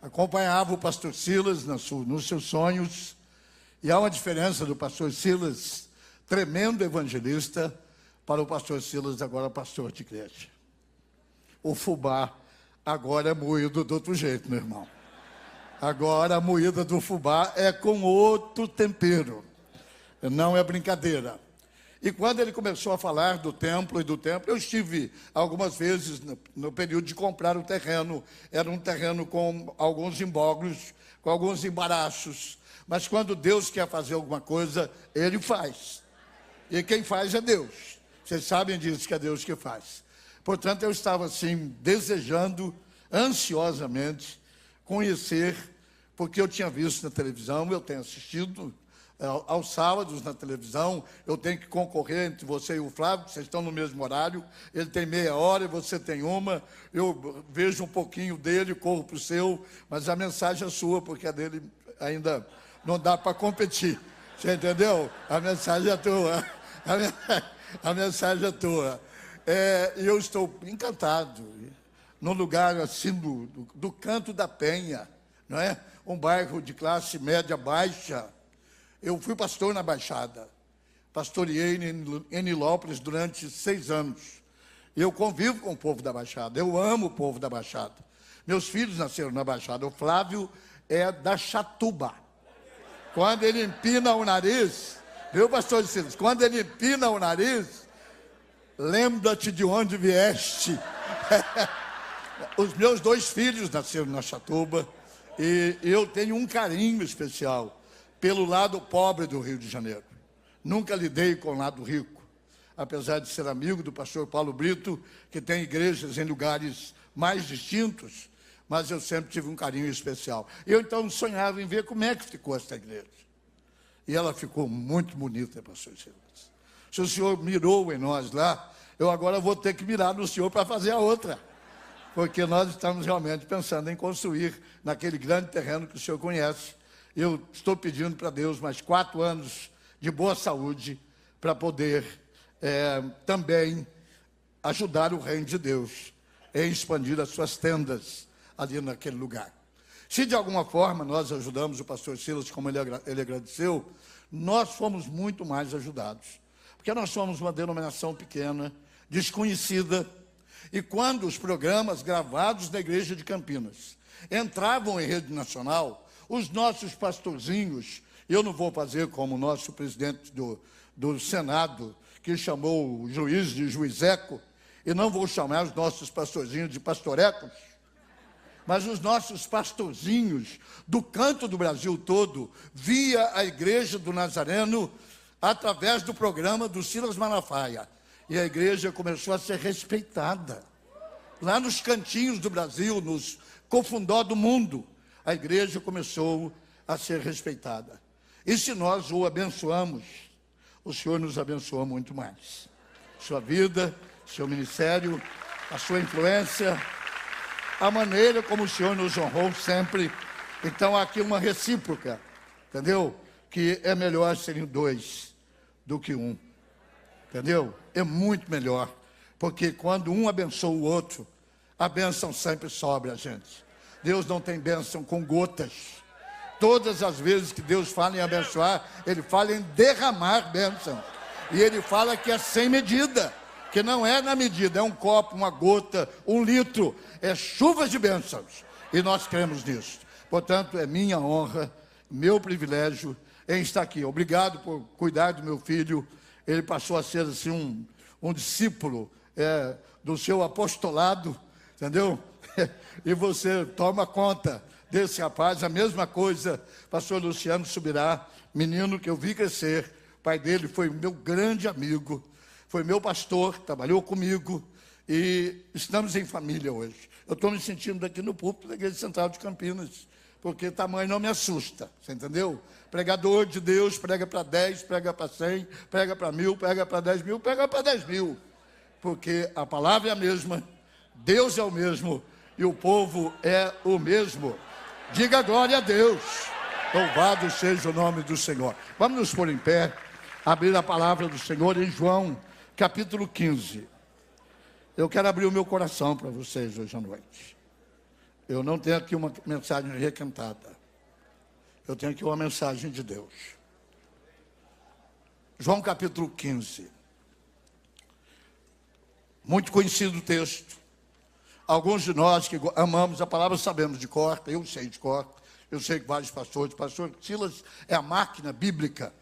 Acompanhava o pastor Silas nos seus sonhos, e há uma diferença do pastor Silas, tremendo evangelista, para o pastor Silas, agora pastor de igreja. O fubá agora é moído do outro jeito, meu irmão. Agora a moída do fubá é com outro tempero. Não é brincadeira. E quando ele começou a falar do templo, eu estive algumas vezes no período de comprar o terreno. Era um terreno com alguns imbróglios, com alguns embaraços. Mas quando Deus quer fazer alguma coisa, Ele faz. E quem faz é Deus. Vocês sabem disso, que é Deus que faz. Portanto, eu estava assim, desejando, ansiosamente, conhecer, porque eu tinha visto na televisão, eu tenho assistido aos sábados na televisão, eu tenho que concorrer entre você e o Flávio, vocês estão no mesmo horário, ele tem meia hora e você tem uma, eu vejo um pouquinho dele, corro para o seu, mas a mensagem é sua, porque a dele ainda não dá para competir, você entendeu? A mensagem é tua, a mensagem é tua. E eu estou encantado, num lugar assim do Canto da Penha, não é? Um bairro de classe média-baixa. Eu fui pastor na Baixada, pastoreei em Nilópolis durante 6 anos. Eu convivo com o povo da Baixada, eu amo o povo da Baixada. Meus filhos nasceram na Baixada, o Flávio é da Chatuba. Quando ele empina o nariz, viu, pastor Silas? Quando ele empina o nariz, lembra-te de onde vieste. Os meus 2 filhos nasceram na Chatuba e eu tenho um carinho especial pelo lado pobre do Rio de Janeiro. Nunca lidei com o lado rico, apesar de ser amigo do pastor Paulo Brito, que tem igrejas em lugares mais distintos, mas eu sempre tive um carinho especial. Eu, então, sonhava em ver como é que ficou essa igreja. E ela ficou muito bonita, pastor Silas. Se o senhor mirou em nós lá, eu agora vou ter que mirar no senhor para fazer a outra. Porque nós estamos realmente pensando em construir naquele grande terreno que o senhor conhece. Eu estou pedindo para Deus mais 4 anos de boa saúde para poder também ajudar o reino de Deus em expandir as suas tendas ali naquele lugar. Se de alguma forma nós ajudamos o pastor Silas, como ele agradeceu, nós fomos muito mais ajudados. Porque nós somos uma denominação pequena, desconhecida, e quando os programas gravados da igreja de Campinas entravam em rede nacional, os nossos pastorzinhos, eu não vou fazer como o nosso presidente do Senado, que chamou o juiz de juizeco, e não vou chamar os nossos pastorzinhos de pastorecos, mas os nossos pastorzinhos do canto do Brasil todo, via a igreja do Nazareno, através do programa do Silas Malafaia. E a igreja começou a ser respeitada. Lá nos cantinhos do Brasil, nos cofundó do mundo, a igreja começou a ser respeitada. E se nós o abençoamos, o Senhor nos abençoa muito mais. Sua vida, seu ministério, a sua influência, a maneira como o Senhor nos honrou sempre. Então há aqui uma recíproca, entendeu? Que é melhor serem 2 do que 1, entendeu? É muito melhor, porque quando um abençoa o outro, a bênção sempre sobra, gente. Deus não tem bênção com gotas. Todas as vezes que Deus fala em abençoar, Ele fala em derramar bênção. E Ele fala que é sem medida, que não é na medida, é um copo, uma gota, 1 litro, é chuvas de bênçãos. E nós cremos nisso. Portanto, é minha honra, meu privilégio em estar aqui. Obrigado por cuidar do meu filho. Ele passou a ser assim um discípulo do seu apostolado, entendeu? E você toma conta desse rapaz. A mesma coisa, pastor Luciano Subirá, menino que eu vi crescer. O pai dele foi meu grande amigo, foi meu pastor, trabalhou comigo, e estamos em família hoje. Eu estou me sentindo aqui no púlpito da Igreja Central de Campinas, porque tamanho não me assusta, você entendeu? Pregador de Deus, prega para 10, prega para 100, prega para 1000, prega para 10 mil, prega para 10 mil. Porque a palavra é a mesma, Deus é o mesmo e o povo é o mesmo. Diga glória a Deus. Louvado seja o nome do Senhor. Vamos nos pôr em pé, abrir a palavra do Senhor em João, capítulo 15. Eu quero abrir o meu coração para vocês hoje à noite. Eu não tenho aqui uma mensagem requentada. Eu tenho aqui uma mensagem de Deus. João capítulo 15. Muito conhecido o texto. Alguns de nós que amamos a palavra sabemos de cor. Eu sei de cor. Eu sei que vários pastores. O pastor Silas é a máquina bíblica.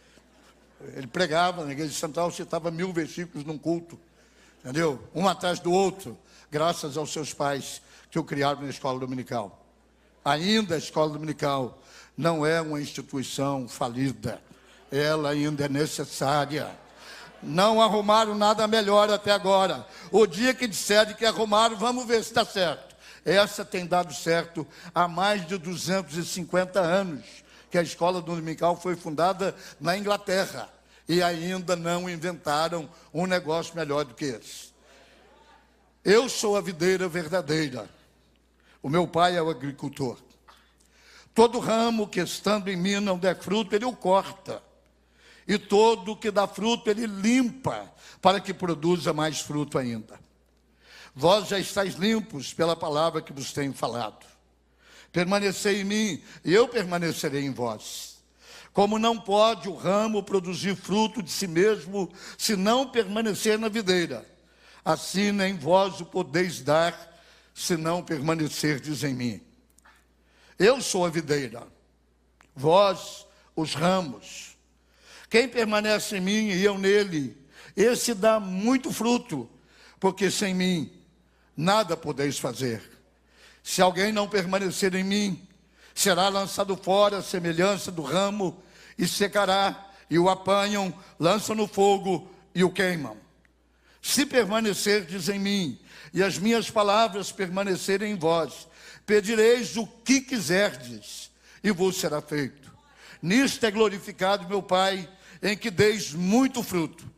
Ele pregava na igreja central, citava 1000 versículos num culto. Entendeu? Um atrás do outro. Graças aos seus pais que o criaram na escola dominical. Ainda a escola dominical não é uma instituição falida. Ela ainda é necessária. Não arrumaram nada melhor até agora. O dia que disserem que arrumaram, vamos ver se está certo. Essa tem dado certo há mais de 250 anos, que a escola dominical foi fundada na Inglaterra. E ainda não inventaram um negócio melhor do que esse. Eu sou a videira verdadeira. O meu pai é o agricultor. Todo ramo que estando em mim não der fruto, ele o corta. E todo que dá fruto, ele limpa, para que produza mais fruto ainda. Vós já estáis limpos pela palavra que vos tenho falado. Permanecei em mim, e eu permanecerei em vós. Como não pode o ramo produzir fruto de si mesmo, se não permanecer na videira, assim nem vós o podeis dar, se não permanecerdes em mim. Eu sou a videira, vós os ramos. Quem permanece em mim e eu nele, esse dá muito fruto, porque sem mim nada podeis fazer. Se alguém não permanecer em mim, será lançado fora à semelhança do ramo e secará, e o apanham, lançam no fogo e o queimam. Se permanecerdes em mim, e as minhas palavras permanecerem em vós, Pedireis o que quiserdes, e vos será feito. Nisto é glorificado meu Pai, em que deis muito fruto,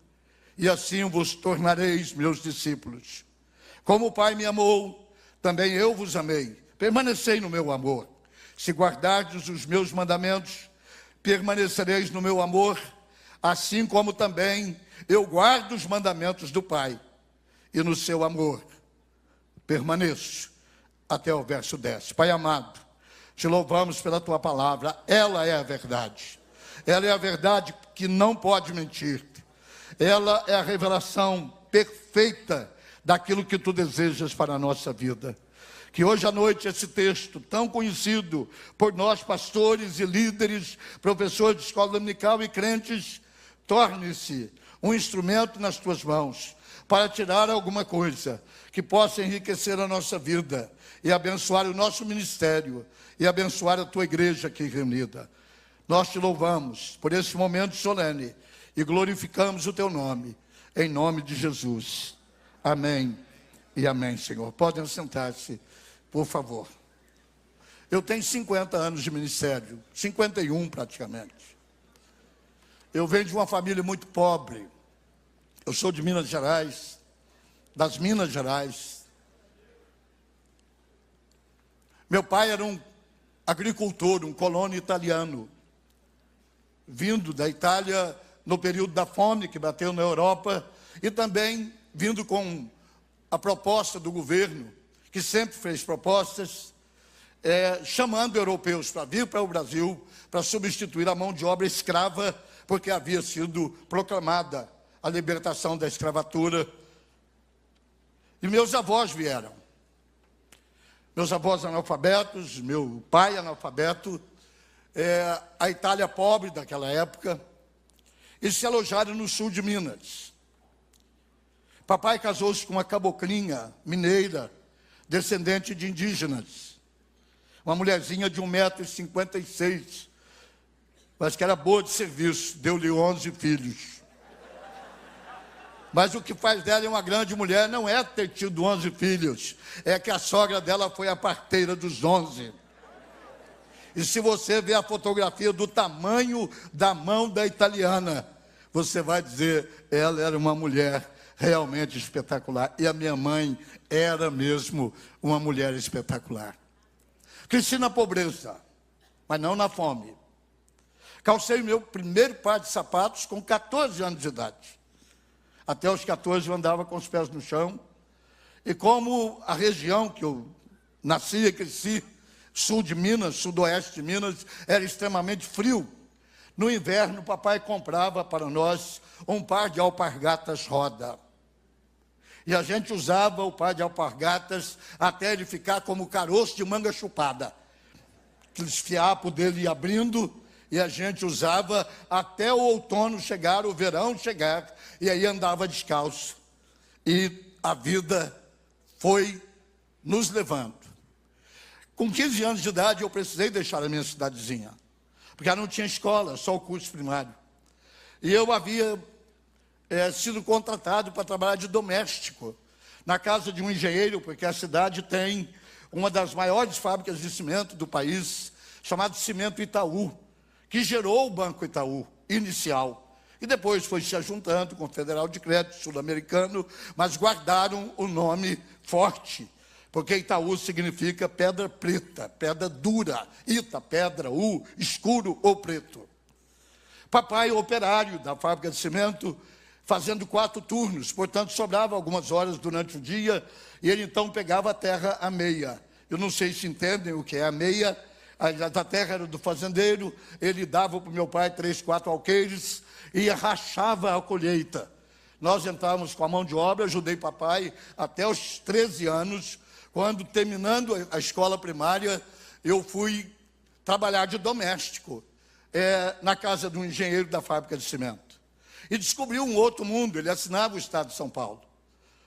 e assim vos tornareis meus discípulos. Como o Pai me amou, também eu vos amei. Permanecei no meu amor. Se guardardes os meus mandamentos, permanecereis no meu amor, assim como também eu guardo os mandamentos do Pai, e no seu amor permaneço. Até o verso 10. Pai amado, te louvamos pela tua palavra, ela é a verdade. Ela é a verdade que não pode mentir. Ela é a revelação perfeita daquilo que tu desejas para a nossa vida. Que hoje à noite esse texto, tão conhecido por nós pastores e líderes, professores de escola dominical e crentes, torne-se um instrumento nas tuas mãos, para tirar alguma coisa que possa enriquecer a nossa vida e abençoar o nosso ministério e abençoar a tua igreja aqui reunida. Nós te louvamos por esse momento solene e glorificamos o teu nome, em nome de Jesus. Amém e amém, Senhor. Podem sentar-se, por favor. Eu tenho 50 anos de ministério, 51 praticamente. Eu venho de uma família muito pobre. Eu sou de Minas Gerais, das Minas Gerais. Meu pai era um agricultor, um colono italiano, vindo da Itália no período da fome que bateu na Europa, e também vindo com a proposta do governo, que sempre fez propostas, chamando europeus para vir para o Brasil, para substituir a mão de obra escrava, porque havia sido proclamada a libertação da escravatura. E meus avós vieram. Meus avós analfabetos, meu pai analfabeto, a Itália pobre daquela época, e se alojaram no sul de Minas. Papai casou-se com uma caboclinha mineira, descendente de indígenas. Uma mulherzinha de 1,56 m, mas que era boa de serviço, deu-lhe 11 filhos. Mas o que faz dela uma grande mulher não é ter tido 11 filhos, é que a sogra dela foi a parteira dos 11. E se você ver a fotografia do tamanho da mão da italiana, você vai dizer, ela era uma mulher realmente espetacular. E a minha mãe era mesmo uma mulher espetacular. Cresci na pobreza, mas não na fome. Calcei meu primeiro par de sapatos com 14 anos de idade. Até os 14 eu andava com os pés no chão. E como a região que eu nasci e cresci, sul de Minas, sudoeste de Minas, era extremamente frio, no inverno papai comprava para nós um par de alpargatas roda. E a gente usava o par de alpargatas até ele ficar como caroço de manga chupada. Aqueles fiapos dele ia abrindo, e a gente usava até o outono chegar, o verão chegar, e aí andava descalço. E a vida foi nos levando. Com 15 anos de idade eu precisei deixar a minha cidadezinha, porque não tinha escola, só o curso primário. E eu havia sido contratado para trabalhar de doméstico na casa de um engenheiro, porque a cidade tem uma das maiores fábricas de cimento do país, chamado Cimento Itaú, que gerou o Banco Itaú inicial. E depois foi se juntando com o Federal de Crédito Sul-Americano, mas guardaram o nome forte, porque Itaú significa pedra preta, pedra dura, Ita, pedra, U, escuro ou preto. Papai, operário da fábrica de cimento, fazendo 4 turnos, portanto sobrava algumas horas durante o dia, e ele então pegava a terra a meia. Eu não sei se entendem o que é a meia. A terra era do fazendeiro, ele dava para o meu pai 3, 4 alqueires e rachava a colheita. Nós entrávamos com a mão de obra, ajudei papai até os 13 anos, quando, terminando a escola primária, eu fui trabalhar de doméstico na casa de um engenheiro da fábrica de cimento. E descobri um outro mundo. Ele assinava o Estado de São Paulo,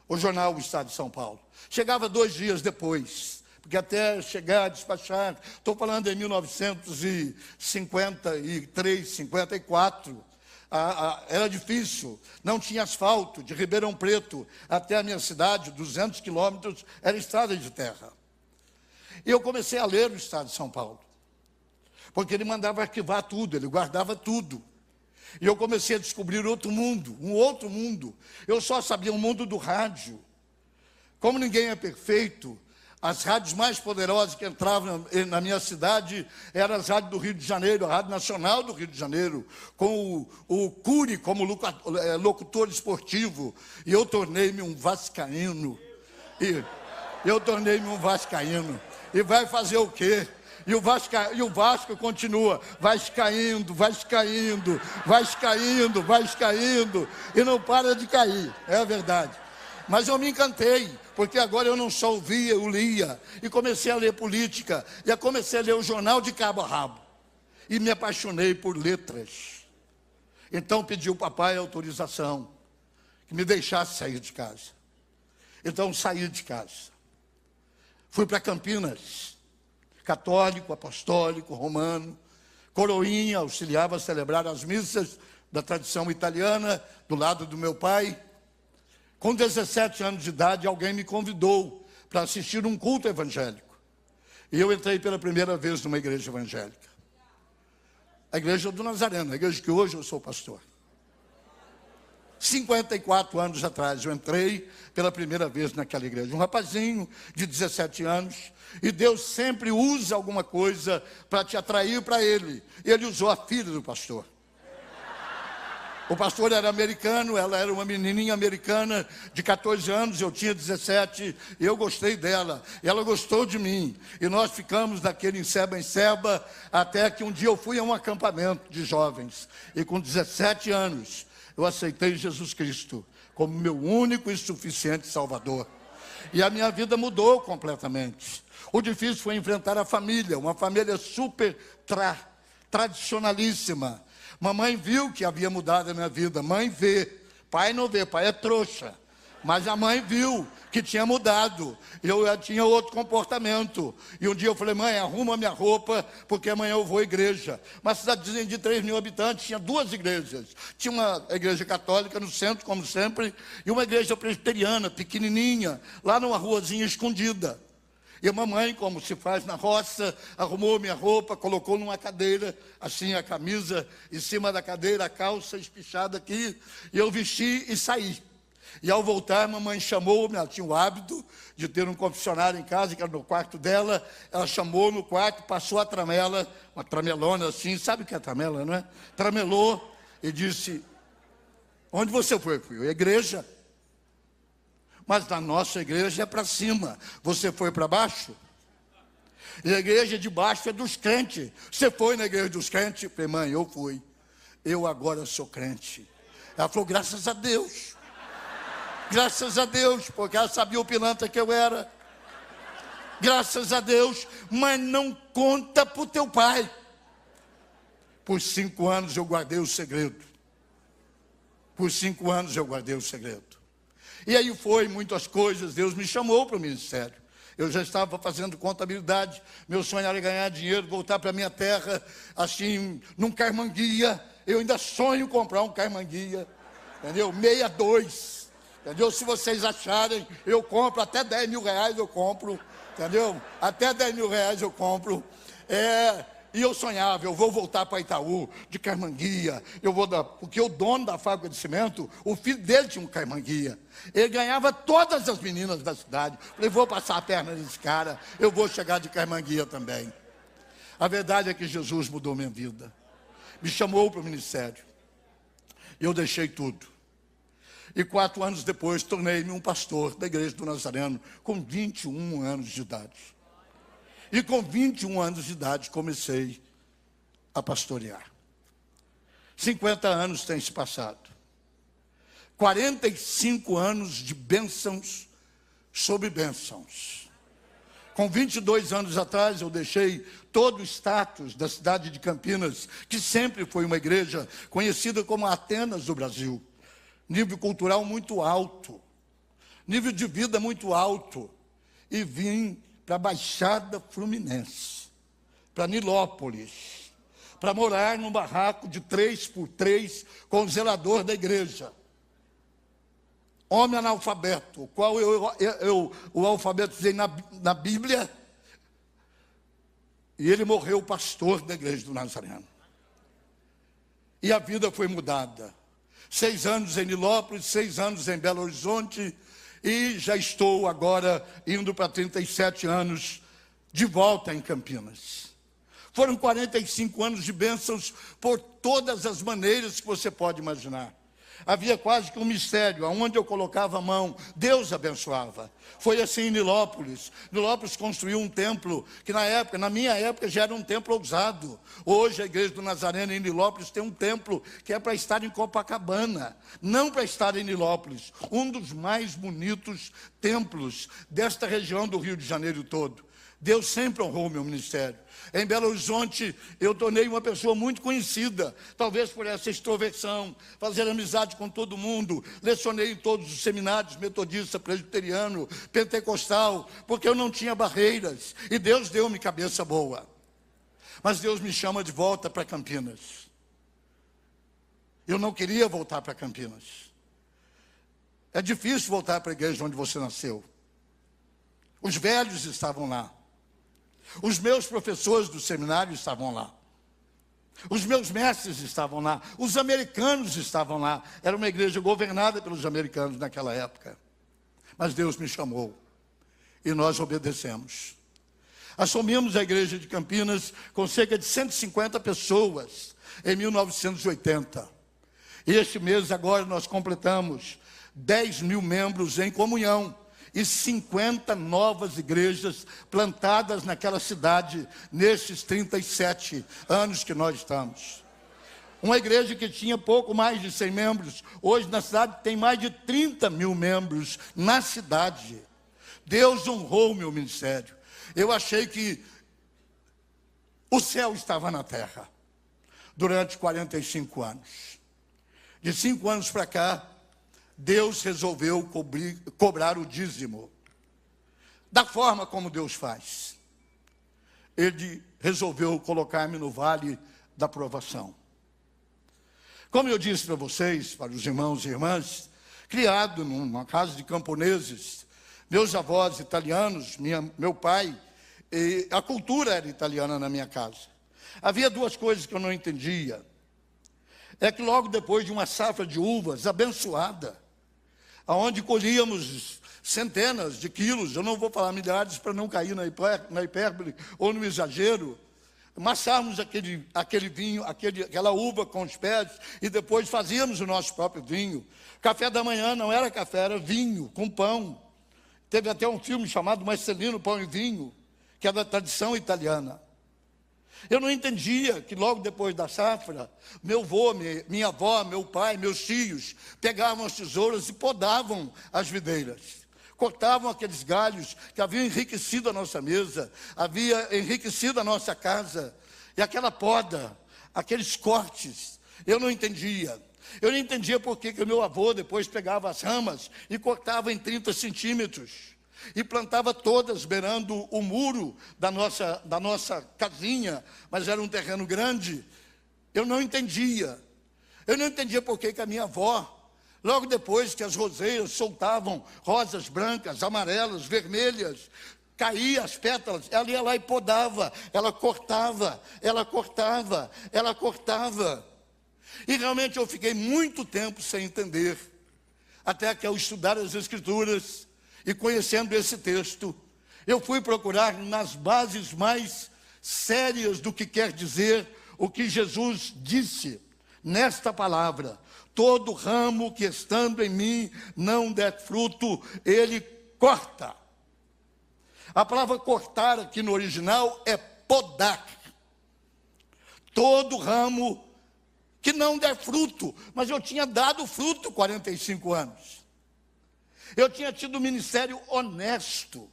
o jornal O Estado de São Paulo. Chegava 2 dias depois, porque até chegar, despachar, estou falando em 1953, 54, era difícil, não tinha asfalto. De Ribeirão Preto até a minha cidade, 200 quilômetros, era estrada de terra. E eu comecei a ler o Estado de São Paulo, porque ele mandava arquivar tudo, ele guardava tudo. E eu comecei a descobrir outro mundo, um outro mundo. Eu só sabia o mundo do rádio. Como ninguém é perfeito, as rádios mais poderosas que entravam na minha cidade eram as rádios do Rio de Janeiro, a Rádio Nacional do Rio de Janeiro, com o Cury como locutor esportivo. E eu tornei-me um vascaíno. E vai fazer o quê? E o Vasco continua, vascaíndo, e não para de cair, é a verdade. Mas eu me encantei, porque agora eu não só ouvia, eu lia, e comecei a ler política, e comecei a ler o jornal de cabo a rabo, e me apaixonei por letras. Então pedi ao papai autorização, que me deixasse sair de casa. Então saí de casa. Fui para Campinas, católico, apostólico, romano, coroinha, auxiliava a celebrar as missas da tradição italiana, do lado do meu pai. Com 17 anos de idade, alguém me convidou para assistir um culto evangélico. E eu entrei pela primeira vez numa igreja evangélica. A igreja do Nazareno, a igreja que hoje eu sou pastor. 54 anos atrás, eu entrei pela primeira vez naquela igreja. Um rapazinho de 17 anos, e Deus sempre usa alguma coisa para te atrair para Ele. Ele usou a filha do pastor. O pastor era americano, ela era uma menininha americana de 14 anos, eu tinha 17, e eu gostei dela, e ela gostou de mim. E nós ficamos naquele enceba em ceba, até que um dia eu fui a um acampamento de jovens, e com 17 anos, eu aceitei Jesus Cristo como meu único e suficiente Salvador. E a minha vida mudou completamente. O difícil foi enfrentar a família, uma família super tradicionalíssima. Mamãe viu que havia mudado a minha vida. Mãe vê, pai não vê, pai é trouxa. Mas a mãe viu que tinha mudado. Eu já tinha outro comportamento. E um dia eu falei, mãe, arruma minha roupa, porque amanhã eu vou à igreja. Uma cidadezinha de 3 mil habitantes, tinha 2 igrejas. Tinha uma igreja católica no centro, como sempre, e uma igreja presbiteriana, pequenininha, lá numa ruazinha escondida. E a mamãe, como se faz na roça, arrumou minha roupa, colocou numa cadeira, assim a camisa em cima da cadeira, a calça espichada aqui, e eu vesti e saí. E ao voltar, a mamãe chamou-me, ela tinha o hábito de ter um confessionário em casa, que era no quarto dela, ela chamou no quarto, passou a tramela, uma tramelona assim, sabe o que é tramela, não é? Tramelou e disse, onde você foi? Fui à igreja. Mas na nossa igreja é para cima, você foi para baixo? E a igreja de baixo é dos crentes. Você foi na igreja dos crentes? Eu falei, mãe, eu fui. Eu agora sou crente. Ela falou, graças a Deus. Graças a Deus, porque ela sabia o pilantra que eu era. Graças a Deus, mas não conta para o teu pai. Por 5 anos eu guardei o segredo. Por 5 anos eu guardei o segredo. E aí foi muitas coisas, Deus me chamou para o ministério. Eu já estava fazendo contabilidade, meu sonho era ganhar dinheiro, voltar para a minha terra, assim, num carmanguia. Eu ainda sonho comprar um carmanguia, entendeu? 62. Entendeu? Se vocês acharem, eu compro, até 10 mil reais eu compro, entendeu? Até 10 mil reais eu compro. E eu sonhava, eu vou voltar para Itaú, de carmanguia, porque o dono da fábrica de cimento, o filho dele tinha um carmanguia. Ele ganhava todas as meninas da cidade. Falei, vou passar a perna nesse cara, eu vou chegar de carmanguia também. A verdade é que Jesus mudou minha vida. Me chamou para o ministério. E eu deixei tudo. E 4 anos depois, tornei-me um pastor da igreja do Nazareno, com 21 anos de idade. E com 21 anos de idade, comecei a pastorear. 50 anos têm se passado. 45 anos de bênçãos sobre bênçãos. Com 22 anos atrás, eu deixei todo o status da cidade de Campinas, que sempre foi uma igreja conhecida como a Atenas do Brasil. Nível cultural muito alto, nível de vida muito alto. E vim para a Baixada Fluminense, para Nilópolis, para morar num barraco de 3x3 com o zelador da igreja. Homem analfabeto, o qual eu o alfabetizei na Bíblia, E ele morreu pastor da igreja do Nazareno. E a vida foi mudada. 6 anos em Nilópolis, 6 anos em Belo Horizonte, e já estou agora indo para 37 anos de volta em Campinas. Foram 45 anos de bênçãos por todas as maneiras que você pode imaginar. Havia quase que um mistério, aonde eu colocava a mão, Deus abençoava. Foi assim em Nilópolis. Nilópolis construiu um templo que na minha época já era um templo ousado. Hoje a igreja do Nazareno em Nilópolis tem um templo que é para estar em Copacabana, não para estar em Nilópolis. Um dos mais bonitos templos desta região do Rio de Janeiro todo. Deus sempre honrou o meu ministério. Em Belo Horizonte, eu tornei uma pessoa muito conhecida, talvez por essa extroversão, fazer amizade com todo mundo. Lecionei em todos os seminários, metodista, presbiteriano, pentecostal, porque eu não tinha barreiras, e Deus deu-me cabeça boa. Mas Deus me chama de volta para Campinas. Eu não queria voltar para Campinas. É difícil voltar para a igreja onde você nasceu. Os velhos estavam lá. Os meus professores do seminário estavam lá. Os meus mestres estavam lá. Os americanos estavam lá. Era uma igreja governada pelos americanos naquela época. Mas Deus me chamou. E nós obedecemos. Assumimos a igreja de Campinas com cerca de 150 pessoas em 1980. E este mês agora nós completamos 10 mil membros em comunhão. E 50 novas igrejas plantadas naquela cidade, nesses 37 anos que nós estamos. Uma igreja que tinha pouco mais de 100 membros, hoje na cidade tem mais de 30 mil membros na cidade. Deus honrou o meu ministério. Eu achei que o céu estava na terra durante 45 anos. De 5 anos para cá, Deus resolveu cobrar o dízimo. Da forma como Deus faz. Ele resolveu colocar-me no vale da provação. Como eu disse para vocês, para os irmãos e irmãs, criado numa casa de camponeses, meus avós italianos, meu pai, a cultura era italiana na minha casa. Havia 2 coisas que eu não entendia. É que logo depois de uma safra de uvas abençoada, onde colhíamos centenas de quilos, eu não vou falar milhares para não cair na hipérbole ou no exagero, amassávamos aquele vinho, aquela uva com os pés, e depois fazíamos o nosso próprio vinho. Café da manhã não era café, era vinho com pão. Teve até um filme chamado Marcelino, Pão e Vinho, que é da tradição italiana. Eu não entendia que logo depois da safra, meu avô, minha avó, meu pai, meus tios, pegavam as tesouras e podavam as videiras. Cortavam aqueles galhos que haviam enriquecido a nossa mesa, havia enriquecido a nossa casa. E aquela poda, aqueles cortes, eu não entendia. Eu não entendia por que o meu avô depois pegava as ramas e cortava em 30 centímetros. E plantava todas beirando o muro da nossa casinha, mas era um terreno grande. Eu não entendia. Eu não entendia por que a minha avó, logo depois que as roseiras soltavam rosas brancas, amarelas, vermelhas, caía as pétalas, ela ia lá e podava, ela cortava, ela cortava, ela cortava. E realmente eu fiquei muito tempo sem entender, até que ao estudar as Escrituras, e conhecendo esse texto, eu fui procurar nas bases mais sérias do que quer dizer o que Jesus disse nesta palavra: todo ramo que estando em mim não der fruto, ele corta. A palavra cortar aqui no original é podar. Todo ramo que não der fruto, mas eu tinha dado fruto 45 anos. Eu tinha tido um ministério honesto,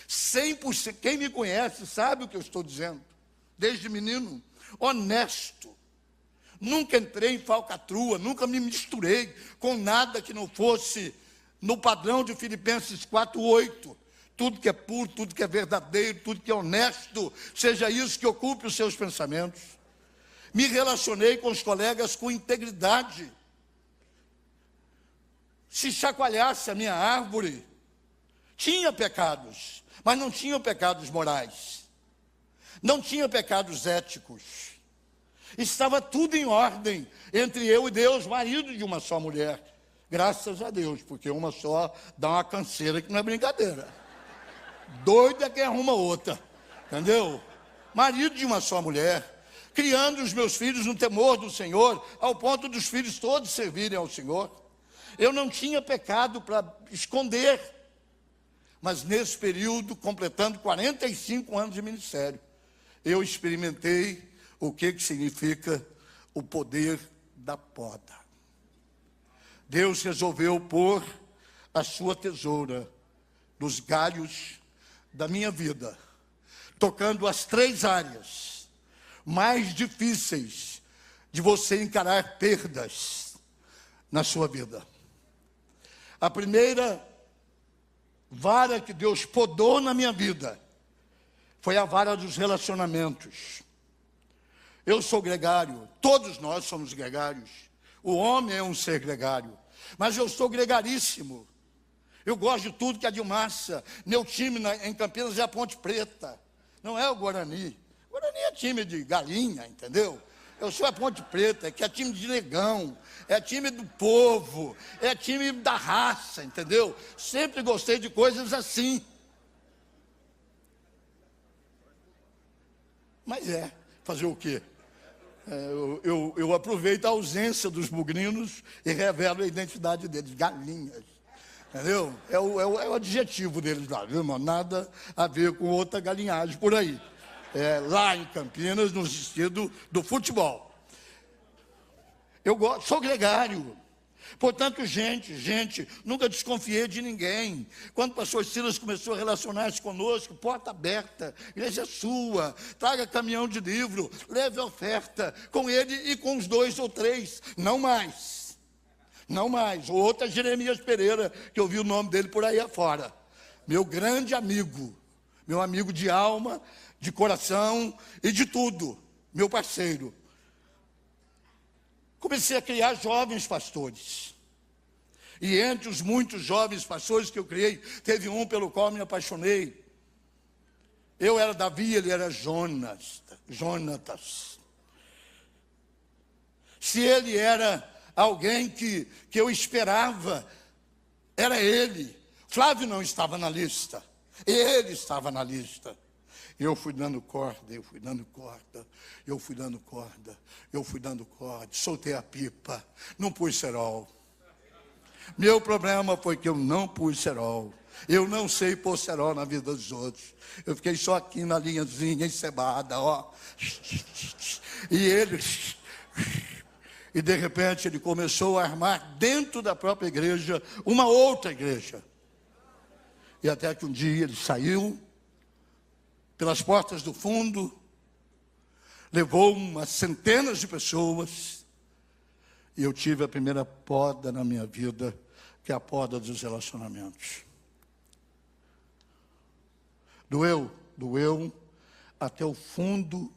100%, quem me conhece sabe o que eu estou dizendo, desde menino, honesto. Nunca entrei em falcatrua, nunca me misturei com nada que não fosse no padrão de Filipenses 4:8. Tudo que é puro, tudo que é verdadeiro, tudo que é honesto, seja isso que ocupe os seus pensamentos. Me relacionei com os colegas com integridade. Se chacoalhasse a minha árvore, tinha pecados, mas não tinham pecados morais. não tinha pecados éticos. Estava tudo em ordem entre eu e Deus, marido de uma só mulher. Graças a Deus, porque uma só dá uma canseira que não é brincadeira. Doida que arruma outra, entendeu? Marido de uma só mulher, criando os meus filhos no temor do Senhor, ao ponto dos filhos todos servirem ao Senhor. Eu não tinha pecado para esconder, mas nesse período, completando 45 anos de ministério, eu experimentei o que significa o poder da poda. Deus resolveu pôr a sua tesoura nos galhos da minha vida, tocando as 3 áreas mais difíceis de você encarar perdas na sua vida. A primeira vara que Deus podou na minha vida foi a vara dos relacionamentos. Eu sou gregário, todos nós somos gregários. O homem é um ser gregário, mas eu sou gregaríssimo. Eu gosto de tudo que é de massa. Meu time em Campinas é a Ponte Preta, não é o Guarani. O Guarani é time de galinha, entendeu? Eu sou a Ponte Preta, que é time de negão, é time do povo, é time da raça, entendeu? Sempre gostei de coisas assim. Mas fazer o quê? Eu aproveito a ausência dos bugrinos e revelo a identidade deles, galinhas. Entendeu? É o adjetivo deles lá, viu, irmão? Nada a ver com outra galinhagem por aí. Lá em Campinas, no sentido do futebol. Eu sou gregário. Portanto, gente, nunca desconfiei de ninguém. Quando o pastor Silas começou a relacionar-se conosco, porta aberta, igreja sua, traga caminhão de livro, leve oferta com ele e com os 2 ou 3, não mais. Não mais. O outro é Jeremias Pereira, que eu vi o nome dele por aí afora. Meu grande amigo, meu amigo de alma, de coração e de tudo, meu parceiro. Comecei a criar jovens pastores. E entre os muitos jovens pastores que eu criei, teve um pelo qual me apaixonei. Eu era Davi, ele era Jonatas. Se ele era alguém que eu esperava, era ele. Flávio não estava na lista, ele estava na lista. Eu fui dando corda, soltei a pipa, não pus cerol. Meu problema foi que eu não pus cerol. Eu não sei pôr cerol na vida dos outros. Eu fiquei só aqui na linhazinha encebada, ó. E ele... E de repente ele começou a armar dentro da própria igreja uma outra igreja. E até que um dia ele saiu pelas portas do fundo, levou umas centenas de pessoas, e eu tive a primeira poda na minha vida, que é a poda dos relacionamentos. Doeu até o fundo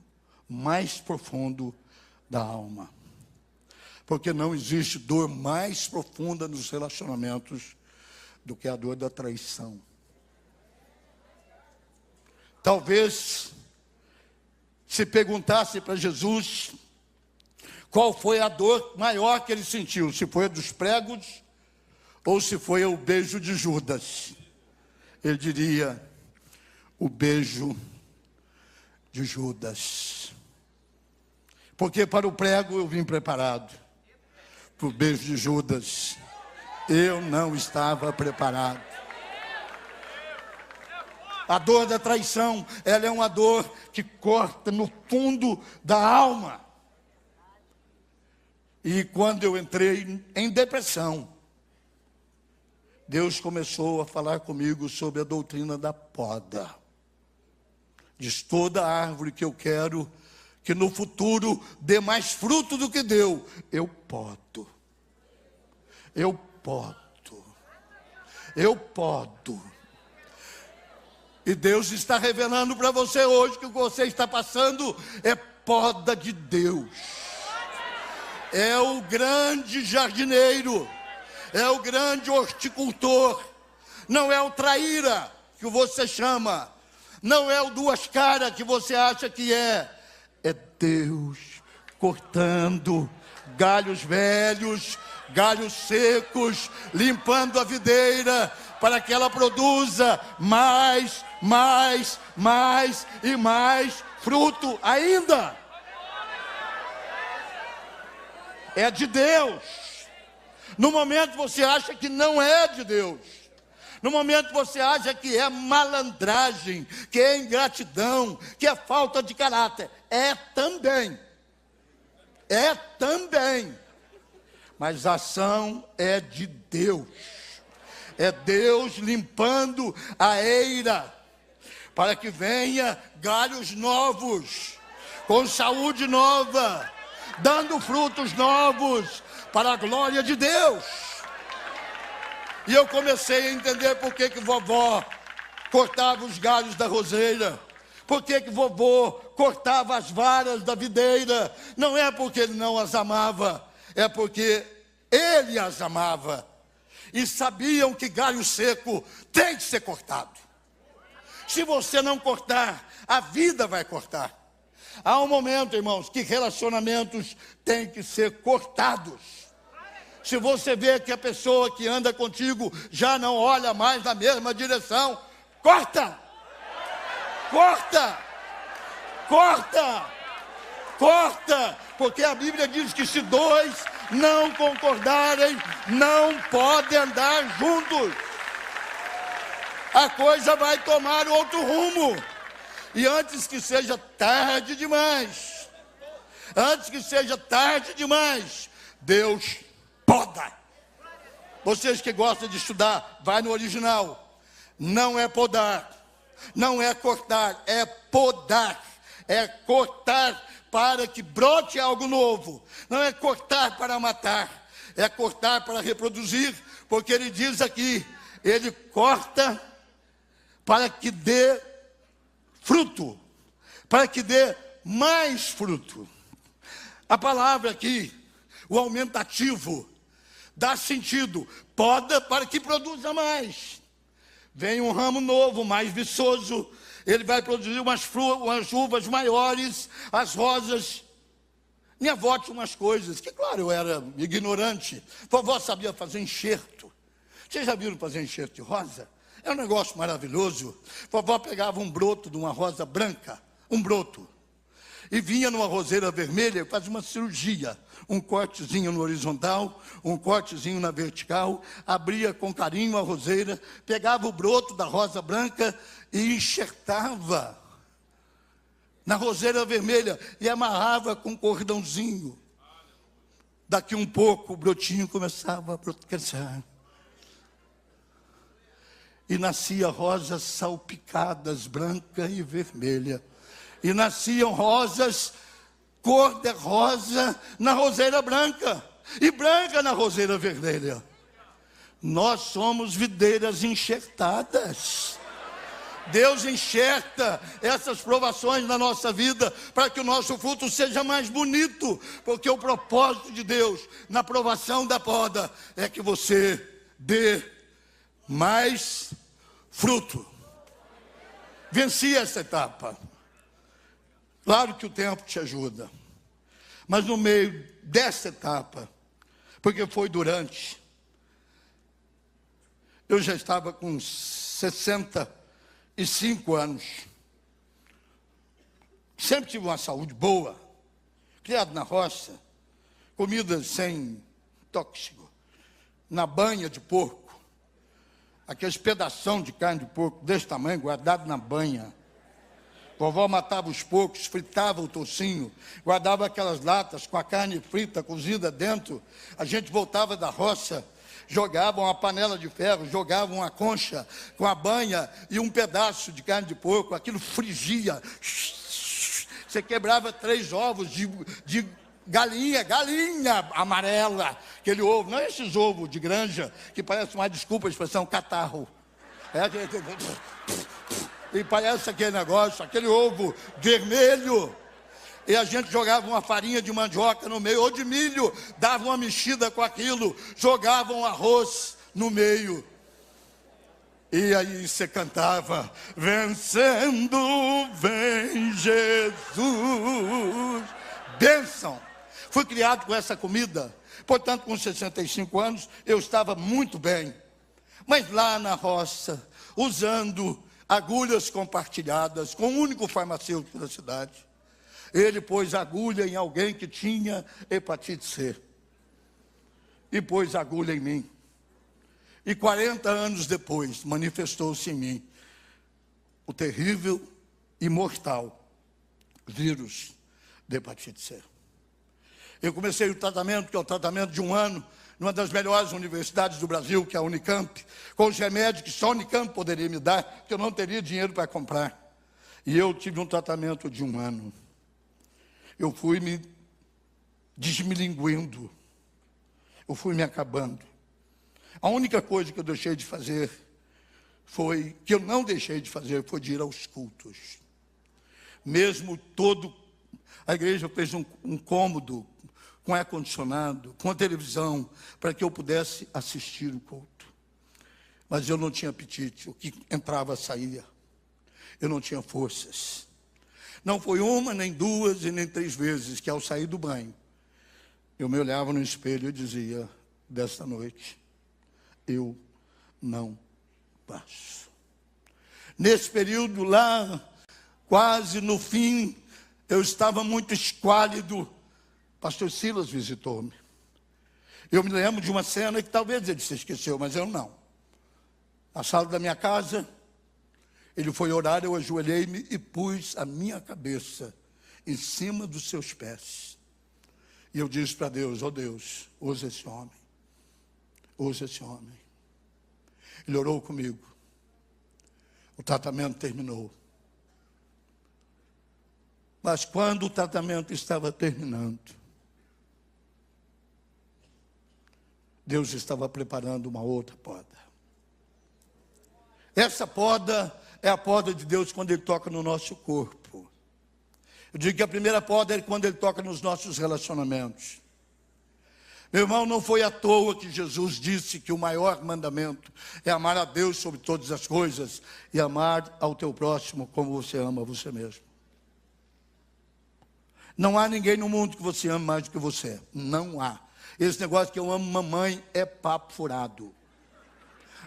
mais profundo da alma. Porque não existe dor mais profunda nos relacionamentos do que a dor da traição. Talvez, se perguntasse para Jesus qual foi a dor maior que ele sentiu, se foi a dos pregos ou se foi o beijo de Judas, ele diria, o beijo de Judas. Porque para o prego eu vim preparado, para o beijo de Judas eu não estava preparado. A dor da traição, ela é uma dor que corta no fundo da alma. E quando eu entrei em depressão, Deus começou a falar comigo sobre a doutrina da poda. Diz, toda árvore que eu quero que no futuro dê mais fruto do que deu, eu podo. Eu podo. E Deus está revelando para você hoje que o que você está passando é poda de Deus. É o grande jardineiro, é o grande horticultor, não é o traíra que você chama, Não é o duas caras que você acha que é. É Deus cortando galhos velhos, galhos secos, limpando a videira, para que ela produza mais e mais fruto ainda. É de Deus. No momento você acha que não é de Deus. No momento você acha que é malandragem, que é ingratidão, que é falta de caráter. É também. É também. Mas a ação é de Deus. É Deus limpando a eira, para que venha galhos novos, com saúde nova, dando frutos novos, para a glória de Deus. E eu comecei a entender por que vovó cortava os galhos da roseira, por que vovô cortava as varas da videira. Não é porque ele não as amava, é porque ele as amava. E sabiam que galho seco tem que ser cortado. Se você não cortar, a vida vai cortar. Há um momento, irmãos, que relacionamentos têm que ser cortados. Se você vê que a pessoa que anda contigo já não olha mais na mesma direção, corta! Corta! Corta! Corta! Porque a Bíblia diz que se dois não concordarem, não podem andar juntos. A coisa vai tomar outro rumo. E antes que seja tarde demais, Deus poda. Vocês que gostam de estudar, vai no original. Não é podar, não é cortar, é podar. É cortar para que brote algo novo. Não é cortar para matar, é cortar para reproduzir, porque ele diz aqui, ele corta para que dê fruto, para que dê mais fruto. A palavra aqui, o aumentativo, dá sentido, poda para que produza mais. Vem um ramo novo, mais viçoso, ele vai produzir umas uvas maiores, as rosas. Minha avó tinha umas coisas, que claro, eu era ignorante. Vovó sabia fazer enxerto. Vocês já viram fazer enxerto de rosa? É um negócio maravilhoso. Vovó pegava um broto de uma rosa branca, um broto, e vinha numa roseira vermelha e fazia uma cirurgia. Um cortezinho no horizontal, um cortezinho na vertical, abria com carinho a roseira, pegava o broto da rosa branca e enxertava na roseira vermelha e amarrava com um cordãozinho. Daqui um pouco o brotinho começava a crescer. E nascia rosas salpicadas, branca e vermelha. E nasciam rosas cor-de-rosa na roseira branca. E branca na roseira vermelha. Nós somos videiras enxertadas. Deus enxerta essas provações na nossa vida para que o nosso fruto seja mais bonito. Porque o propósito de Deus na provação da poda é que você dê mais fruto. Venci essa etapa. Claro que o tempo te ajuda. Mas no meio dessa etapa, porque foi durante, eu já estava com 65 anos. Sempre tive uma saúde boa. Criado na roça, comida sem tóxico, na banha de porco. Aqueles pedação de carne de porco desse tamanho, guardado na banha. Vovó matava os porcos, fritava o toucinho, guardava aquelas latas com a carne frita, cozida dentro. A gente voltava da roça, jogavam uma panela de ferro, jogavam uma concha com a banha e um pedaço de carne de porco. Aquilo frigia. Você quebrava 3 ovos de galinha amarela. Aquele ovo, não é esses ovos de granja, que parece mais, desculpa a expressão, catarro. É aquele... E parece aquele negócio, aquele ovo vermelho. E a gente jogava uma farinha de mandioca no meio, ou de milho, dava uma mexida com aquilo, jogava um arroz no meio. E aí você cantava, vencendo, vem Jesus. Bênção. Fui criado com essa comida. Portanto, com 65 anos, eu estava muito bem. Mas lá na roça, usando agulhas compartilhadas com o único farmacêutico da cidade, ele pôs agulha em alguém que tinha hepatite C. E pôs agulha em mim. E 40 anos depois, manifestou-se em mim o terrível e mortal vírus da hepatite C. Eu comecei o tratamento, que é o tratamento de 1 ano, numa das melhores universidades do Brasil, que é a Unicamp, com os remédios que só a Unicamp poderia me dar, porque eu não teria dinheiro para comprar. E eu tive um tratamento de 1 ano. Eu fui me desmilinguindo. Eu fui me acabando. A única coisa que eu deixei de fazer foi, que eu não deixei de fazer, foi de ir aos cultos. Mesmo a igreja fez um cômodo com ar-condicionado, com a televisão, para que eu pudesse assistir o culto. Mas eu não tinha apetite, o que entrava saía. Eu não tinha forças. Não foi 1, nem 2 e nem 3 vezes que ao sair do banho, eu me olhava no espelho e dizia, desta noite, eu não passo. Nesse período lá, quase no fim, eu estava muito esquálido. Pastor Silas visitou-me. Eu me lembro de uma cena que talvez ele se esqueceu, mas eu não. Na sala da minha casa, ele foi orar, eu ajoelhei-me e pus a minha cabeça em cima dos seus pés. E eu disse para Deus, ó Deus, usa esse homem. Usa esse homem. Ele orou comigo. O tratamento terminou. Mas quando o tratamento estava terminando, Deus estava preparando uma outra poda. Essa poda é a poda de Deus quando Ele toca no nosso corpo. Eu digo que a primeira poda é quando Ele toca nos nossos relacionamentos. Meu irmão, não foi à toa que Jesus disse que o maior mandamento é amar a Deus sobre todas as coisas e amar ao teu próximo como você ama você mesmo. Não há ninguém no mundo que você ame mais do que você. Não há. Esse negócio que eu amo mamãe é papo furado.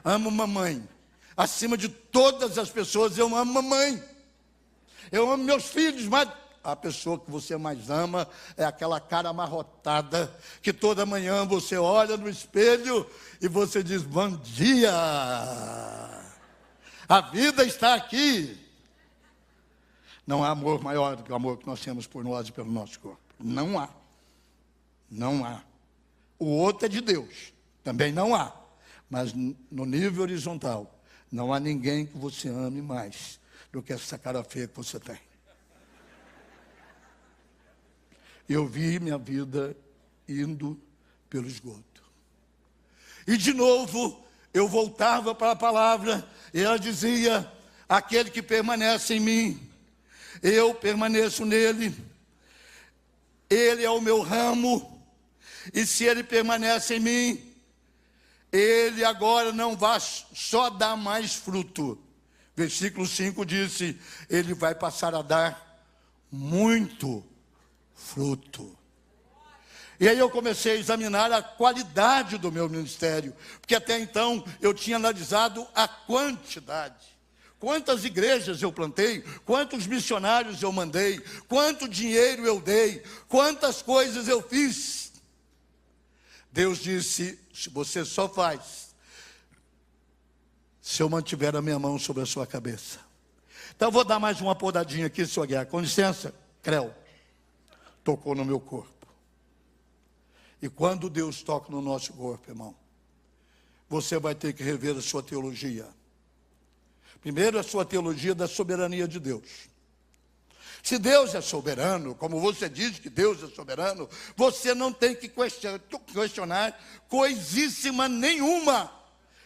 Amo mamãe. Acima de todas as pessoas, eu amo mamãe. Eu amo meus filhos, mas a pessoa que você mais ama é aquela cara amarrotada que toda manhã você olha no espelho e você diz, bom dia. A vida está aqui. Não há amor maior do que o amor que nós temos por nós e pelo nosso corpo. Não há. Não há. O outro é de Deus. Também não há. Mas no nível horizontal, não há ninguém que você ame mais do que essa cara feia que você tem. Eu vi minha vida indo pelo esgoto. E de novo, eu voltava para a palavra, e ela dizia, aquele que permanece em mim, eu permaneço nele, ele é o meu ramo, e se ele permanece em mim, ele agora não vai só dar mais fruto. Versículo 5 disse, ele vai passar a dar muito fruto. E aí eu comecei a examinar a qualidade do meu ministério, porque até então eu tinha analisado a quantidade. Quantas igrejas eu plantei, quantos missionários eu mandei, quanto dinheiro eu dei, quantas coisas eu fiz. Deus disse, se você só faz, se eu mantiver a minha mão sobre a sua cabeça. Então eu vou dar mais uma podadinha aqui, senhor Aguiar. Com licença, creu. Tocou no meu corpo. E quando Deus toca no nosso corpo, irmão, você vai ter que rever a sua teologia. Primeiro, a sua teologia da soberania de Deus. Se Deus é soberano, como você diz que Deus é soberano, você não tem que questionar coisíssima nenhuma.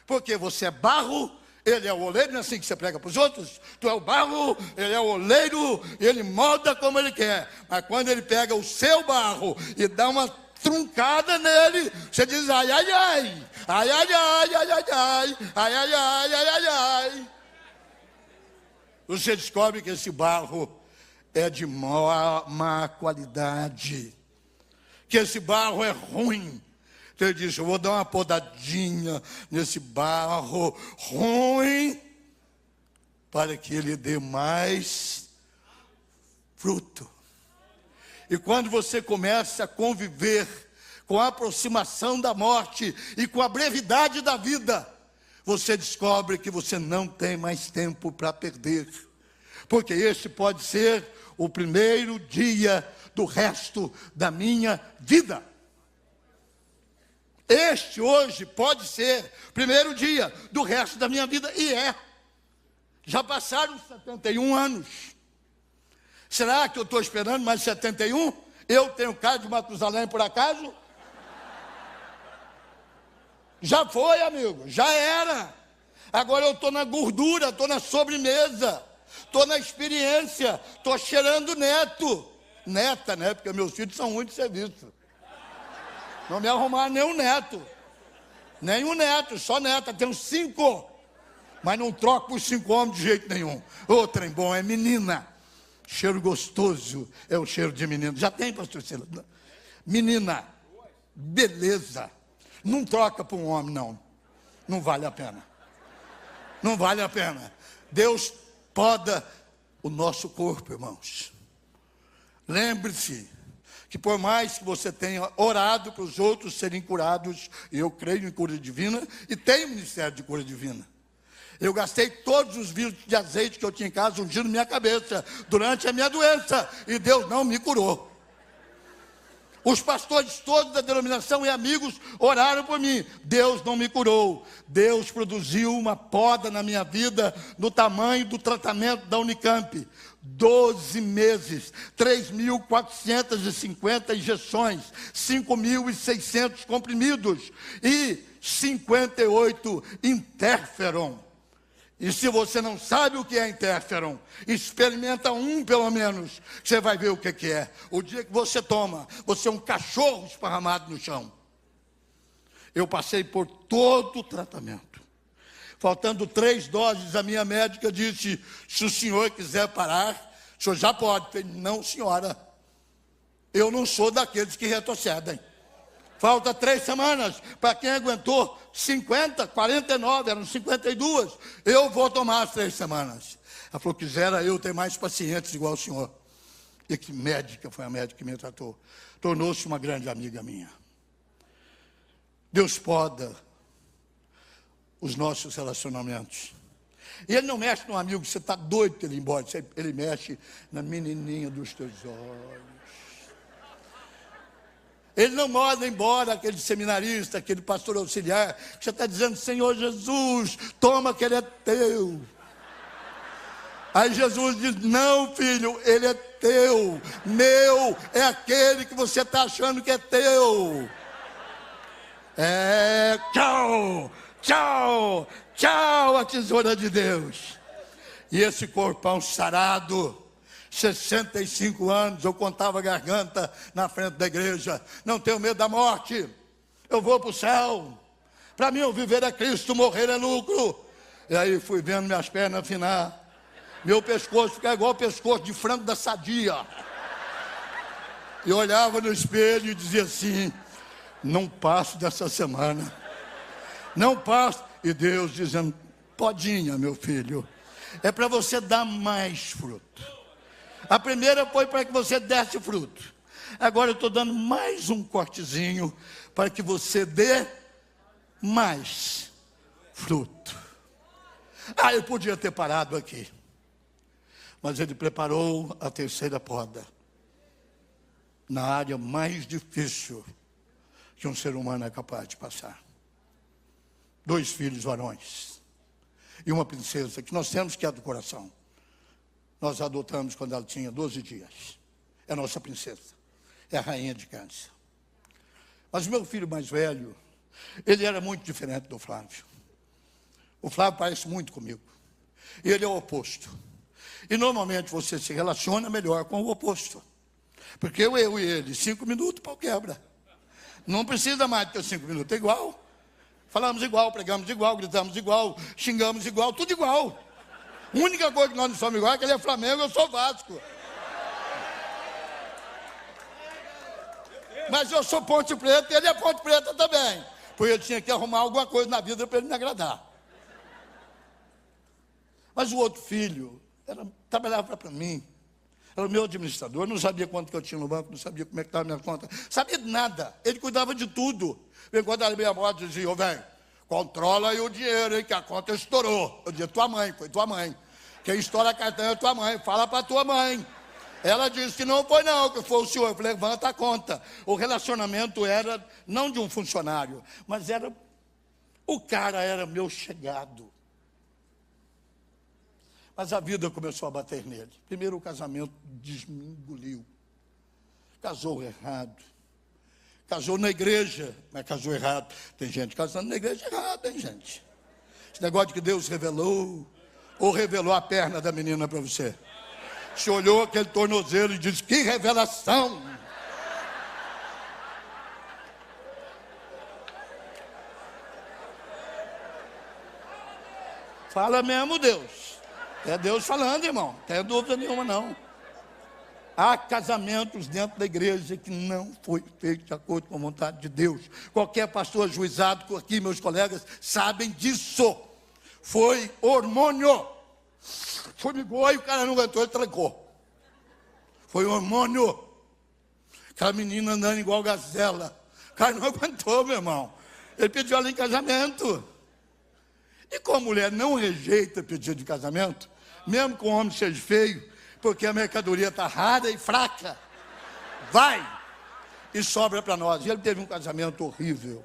Porque você é barro, ele é o oleiro, não é assim que você prega para os outros? Tu é o barro, ele é o oleiro, ele molda como ele quer. Mas quando ele pega o seu barro e dá uma truncada nele. Você diz, ai, ai, ai, ai, ai, ai, ai, ai, ai, ai, ai, ai, ai, ai, ai. Você descobre que esse barro é de má qualidade, que esse barro é ruim. Então ele diz, eu vou dar uma podadinha nesse barro ruim, para que ele dê mais fruto. E quando você começa a conviver com a aproximação da morte e com a brevidade da vida, você descobre que você não tem mais tempo para perder. Porque este pode ser o primeiro dia do resto da minha vida. Este hoje pode ser o primeiro dia do resto da minha vida, e é. Já passaram 71 anos. Será que eu estou esperando mais 71? Eu tenho cara de Matusalém por acaso? Já foi, amigo, já era. Agora eu estou na gordura, estou na sobremesa, estou na experiência, estou cheirando neto. Neta, né? Porque meus filhos são muito de serviço. Não me arrumaram nenhum neto. Nenhum neto, só neta, tenho 5. Mas não troco por 5 homens de jeito nenhum. Ô, trem bom, é menina. Cheiro gostoso é o cheiro de menino. Já tem, pastor Silas? Menina, beleza. Não troca por um homem, não. Não vale a pena. Não vale a pena. Deus poda o nosso corpo, irmãos. Lembre-se que por mais que você tenha orado para os outros serem curados, e eu creio em cura divina, e tenho ministério de cura divina. Eu gastei todos os vidros de azeite que eu tinha em casa ungindo minha cabeça durante a minha doença, e Deus não me curou. Os pastores todos da denominação e amigos oraram por mim. Deus não me curou. Deus produziu uma poda na minha vida no tamanho do tratamento da Unicamp. 12 meses, 3.450 injeções, 5.600 comprimidos e 58 interferon. E se você não sabe o que é interferon, experimenta um pelo menos, você vai ver o que é. O dia que você toma, você é um cachorro esparramado no chão. Eu passei por todo o tratamento. Faltando 3 doses, a minha médica disse, se o senhor quiser parar, o senhor já pode. Eu falei, não, senhora, eu não sou daqueles que retrocedem. Falta 3 semanas, para quem aguentou 50, 49, eram 52, eu vou tomar as 3 semanas. Ela falou, quisera eu ter mais pacientes igual o senhor. E que médica foi a médica que me tratou. Tornou-se uma grande amiga minha. Deus poda os nossos relacionamentos. E Ele não mexe num amigo que você está doido que ele ir embora. Ele mexe na menininha dos teus olhos. Ele não manda embora aquele seminarista, aquele pastor auxiliar, que você está dizendo, Senhor Jesus, toma que ele é teu. Aí Jesus diz, não, filho, ele é teu. Meu é aquele que você está achando que é teu. Tchau, tchau, tchau, a tesoura de Deus. E esse corpão sarado, 65 anos, eu contava a garganta na frente da igreja. Não tenho medo da morte, eu vou para o céu. Para mim, eu viver é Cristo, morrer é lucro. E aí fui vendo minhas pernas afinar, meu pescoço ficar igual o pescoço de frango da Sadia. E olhava no espelho e dizia assim, não passo dessa semana, não passo. E Deus dizendo, podinha, meu filho, é para você dar mais fruto. A primeira foi para que você desse fruto. Agora eu estou dando mais um cortezinho para que você dê mais fruto. Eu podia ter parado aqui. Mas Ele preparou a terceira poda. Na área mais difícil que um ser humano é capaz de passar. 2 filhos varões. E uma princesa que nós temos que é do coração. Nós a adotamos quando ela tinha 12 dias. É a nossa princesa. É a rainha de Câncer. Mas o meu filho mais velho, ele era muito diferente do Flávio. O Flávio parece muito comigo. E ele é o oposto. E normalmente você se relaciona melhor com o oposto. Porque eu e ele, 5 minutos, pau quebra. Não precisa mais de ter 5 minutos, é igual. Falamos igual, pregamos igual, gritamos igual, xingamos igual, tudo igual. A única coisa que nós não somos igual é que ele é Flamengo, eu sou Vasco. Mas eu sou Ponte Preta e ele é Ponte Preta também. Porque eu tinha que arrumar alguma coisa na vida para ele me agradar. Mas o outro filho trabalhava para mim. Era o meu administrador, não sabia quanto que eu tinha no banco, não sabia como é que estava a minha conta. Sabia de nada, ele cuidava de tudo. Quando era meia morte, dizia, ô velho, controla aí o dinheiro, hein, que a conta estourou. Eu dizia, tua mãe, foi tua mãe. Quem estoura a carteira é tua mãe, fala para tua mãe. Ela disse que não foi não, que foi o senhor. Eu falei, levanta a conta. O relacionamento era, não de um funcionário, mas era, o cara era meu chegado. Mas a vida começou a bater nele. Primeiro o casamento desengoliu. Casou errado. Casou na igreja, mas casou errado. Tem gente casando na igreja errada, hein, gente? Esse negócio de que Deus revelou, ou revelou a perna da menina para você. Você olhou aquele tornozelo e disse, que revelação! Fala mesmo, Deus. É Deus falando, irmão. Não tem dúvida nenhuma, não. Há casamentos dentro da igreja que não foi feito de acordo com a vontade de Deus. Qualquer pastor ajuizado, aqui meus colegas, sabem disso. Foi hormônio. Formigou e o cara não aguentou, ele trancou. Foi hormônio. Aquela menina andando igual gazela. O cara não aguentou, meu irmão. Ele pediu ela em casamento. E como a mulher não rejeita pedido de casamento, mesmo que o homem seja feio, porque a mercadoria está rara e fraca, vai e sobra para nós. E ele teve um casamento horrível,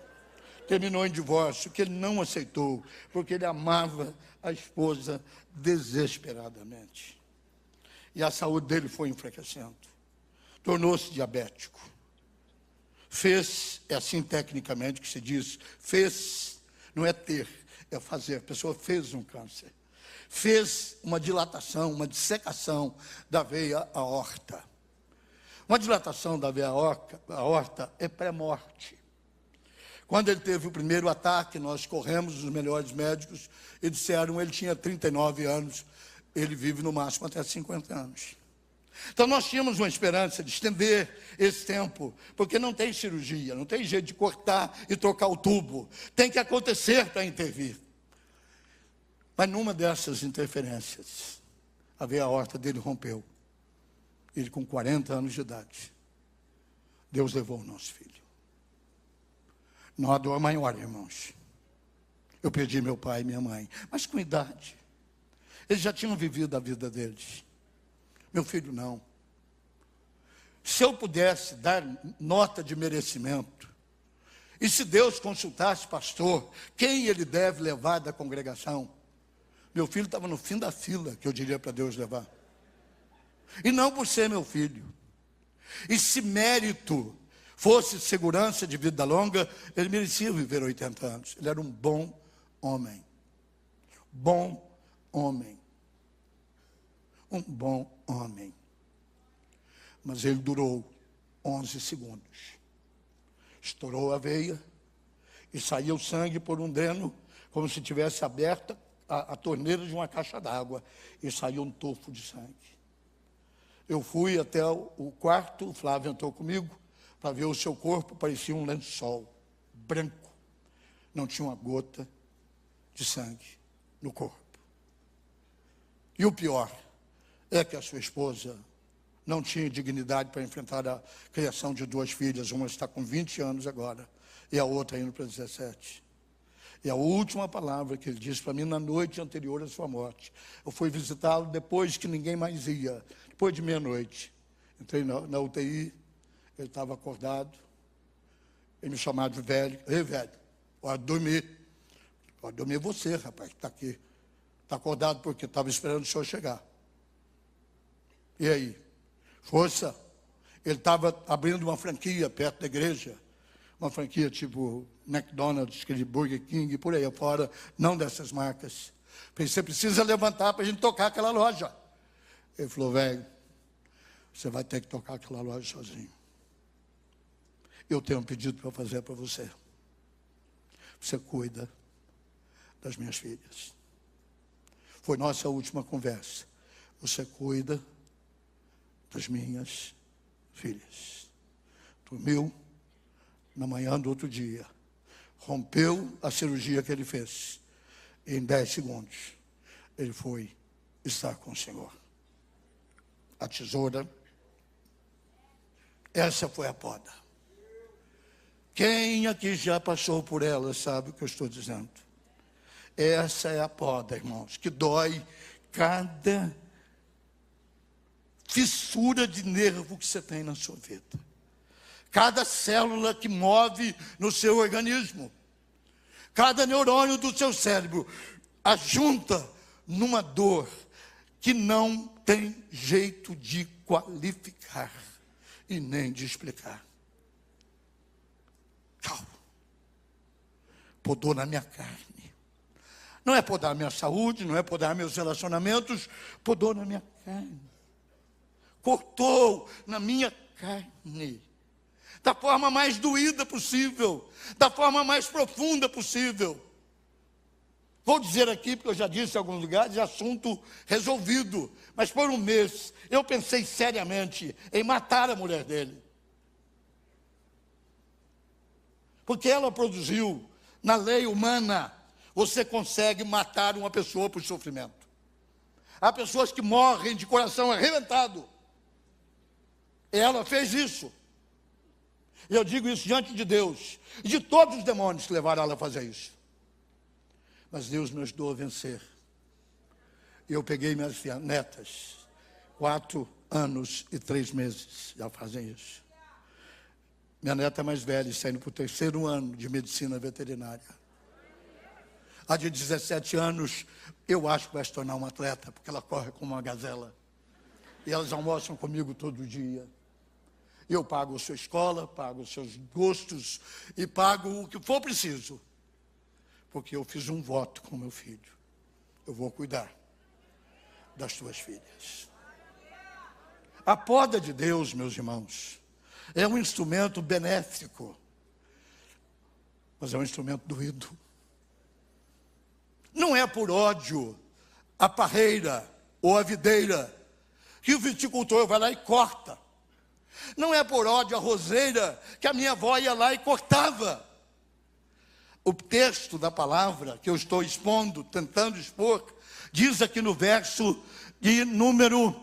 terminou em divórcio, que ele não aceitou, porque ele amava a esposa desesperadamente. E a saúde dele foi enfraquecendo, tornou-se diabético. Fez, é assim tecnicamente que se diz, fez, não é ter, é fazer. A pessoa fez um câncer. Fez uma dilatação, uma dissecação da veia aorta. Uma dilatação da veia aorta é pré-morte. Quando ele teve o primeiro ataque, nós corremos os melhores médicos e disseram que ele tinha 39 anos, ele vive no máximo até 50 anos. Então nós tínhamos uma esperança de estender esse tempo, porque não tem cirurgia, não tem jeito de cortar e trocar o tubo. Tem que acontecer para intervir. Mas numa dessas interferências, a veia aorta dele rompeu. Ele com 40 anos de idade. Deus levou o nosso filho. Não há dor maior, irmãos. Eu perdi meu pai e minha mãe, mas com idade. Eles já tinham vivido a vida deles. Meu filho não. Se eu pudesse dar nota de merecimento, e se Deus consultasse pastor, quem ele deve levar da congregação, meu filho estava no fim da fila, que eu diria para Deus levar. E não por ser meu filho. E se mérito fosse segurança de vida longa, ele merecia viver 80 anos. Ele era um bom homem. Bom homem. Um bom homem. Mas ele durou 11 segundos. Estourou a veia e saiu sangue por um dreno, como se tivesse aberta a torneira de uma caixa d'água, e saiu um tufo de sangue. Eu fui até o quarto, o Flávio entrou comigo, para ver o seu corpo, parecia um lençol branco. Não tinha uma gota de sangue no corpo. E o pior é que a sua esposa não tinha dignidade para enfrentar a criação de 2 filhas. Uma está com 20 anos agora, e a outra indo para 17. E a última palavra que ele disse para mim na noite anterior à sua morte. Eu fui visitá-lo depois que ninguém mais ia, depois de meia-noite. Entrei na UTI, ele estava acordado. Ele me chamava de velho. Ei, velho, pode dormir. Pode dormir você, rapaz, que está aqui. Está acordado porque estava esperando o senhor chegar. E aí? Força. Ele estava abrindo uma franquia perto da igreja. Uma franquia tipo McDonald's, Burger King, por aí afora, não dessas marcas. Você precisa levantar para a gente tocar aquela loja. Ele falou, velho, você vai ter que tocar aquela loja sozinho. eu tenho um pedido para fazer para você. Você cuida das minhas filhas. Foi nossa última conversa. Você cuida das minhas filhas. Dormiu na manhã do outro dia. Rompeu a cirurgia que ele fez. E em 10 segundos, ele foi estar com o Senhor. A tesoura, essa foi a poda. Quem aqui já passou por ela sabe o que eu estou dizendo. Essa é a poda, irmãos, que dói cada fissura de nervo que você tem na sua vida. Cada célula que move no seu organismo. Cada neurônio do seu cérebro ajunta numa dor que não tem jeito de qualificar e nem de explicar. Calma. Podou na minha carne. Não é podar a minha saúde, não é podar meus relacionamentos, podou na minha carne. Cortou na minha carne. Da forma mais doída possível, da forma mais profunda possível. Vou dizer aqui, porque eu já disse em alguns lugares, assunto resolvido. Mas por um mês, eu pensei seriamente em matar a mulher dele. Porque ela produziu, na lei humana, você consegue matar uma pessoa por sofrimento. Há pessoas que morrem de coração arrebentado. Ela fez isso. Eu digo isso diante de Deus e de todos os demônios que levaram ela a fazer isso. Mas Deus me ajudou a vencer. E eu peguei minhas netas, 4 anos e 3 meses, já fazem isso. Minha neta mais velha está indo para o 3º ano de medicina veterinária. A de 17 anos, eu acho que vai se tornar uma atleta, porque ela corre como uma gazela. E elas almoçam comigo todo dia. Eu pago a sua escola, pago os seus gostos e pago o que for preciso. Porque eu fiz um voto com meu filho. Eu vou cuidar das tuas filhas. A poda de Deus, meus irmãos, é um instrumento benéfico, mas é um instrumento doído. Não é por ódio a parreira ou a videira que o viticultor vai lá e corta. Não é por ódio a roseira que a minha avó ia lá e cortava. O texto da palavra que eu estou expondo, tentando expor, diz aqui no verso de número...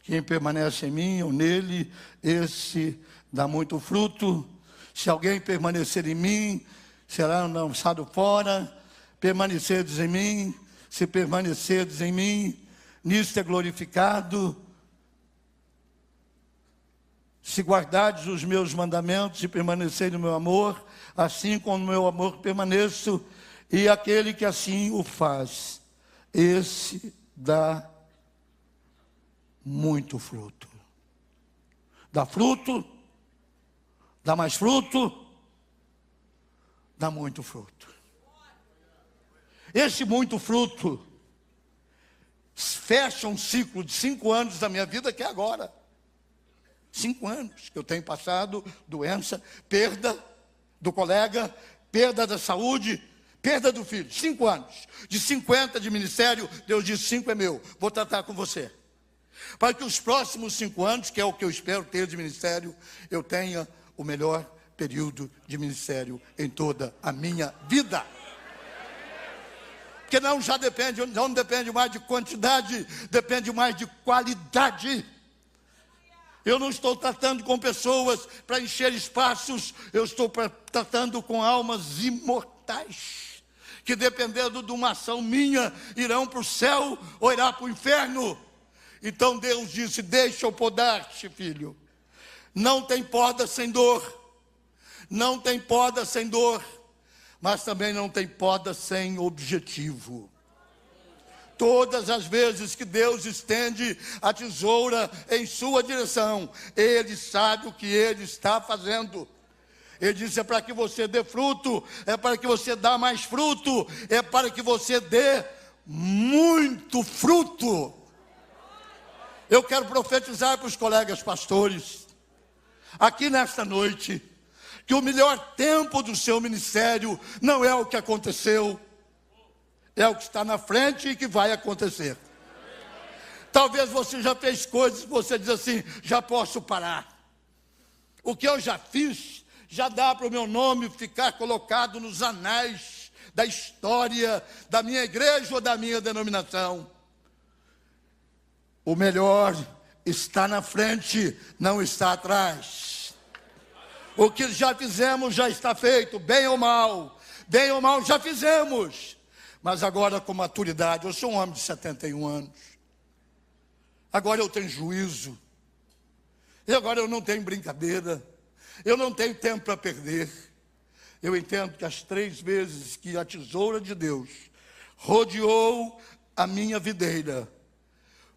Quem permanece em mim ou nele, esse dá muito fruto. Se alguém permanecer em mim, será lançado fora. Permanecedes em mim, se permanecerdes em mim, nisto é glorificado. Se guardardes os meus mandamentos e permanecerem no meu amor, assim como no meu amor permaneço, e aquele que assim o faz, esse dá muito fruto. Dá fruto, dá mais fruto, dá muito fruto. Esse muito fruto fecha um ciclo de 5 anos da minha vida, que é agora. 5 anos que eu tenho passado doença, perda do colega, perda da saúde, perda do filho. 5 anos. De 50 de ministério, Deus disse: 5 é meu, vou tratar com você. Para que os próximos 5 anos, que é o que eu espero ter de ministério, eu tenha o melhor período de ministério em toda a minha vida. Porque não depende mais de quantidade, depende mais de qualidade. Eu não estou tratando com pessoas para encher espaços, eu estou tratando com almas imortais, que dependendo de uma ação minha, irão para o céu ou irão para o inferno. Então Deus disse: deixa eu podar-te, filho. Não tem poda sem dor, não tem poda sem dor, mas também não tem poda sem objetivo. Todas as vezes que Deus estende a tesoura em sua direção, Ele sabe o que Ele está fazendo. Ele disse: é para que você dê fruto, é para que você dê mais fruto, é para que você dê muito fruto. Eu quero profetizar para os colegas pastores, aqui nesta noite, que o melhor tempo do seu ministério não é o que aconteceu, é o que está na frente e que vai acontecer. Talvez você já fez coisas que você diz assim, já posso parar. O que eu já fiz, já dá para o meu nome ficar colocado nos anais da história da minha igreja ou da minha denominação. O melhor está na frente, não está atrás. O que já fizemos já está feito, bem ou mal já fizemos. Mas agora com maturidade, eu sou um homem de 71 anos. Agora eu tenho juízo. E agora eu não tenho brincadeira. Eu não tenho tempo para perder. Eu entendo que as 3 vezes que a tesoura de Deus rodeou a minha videira,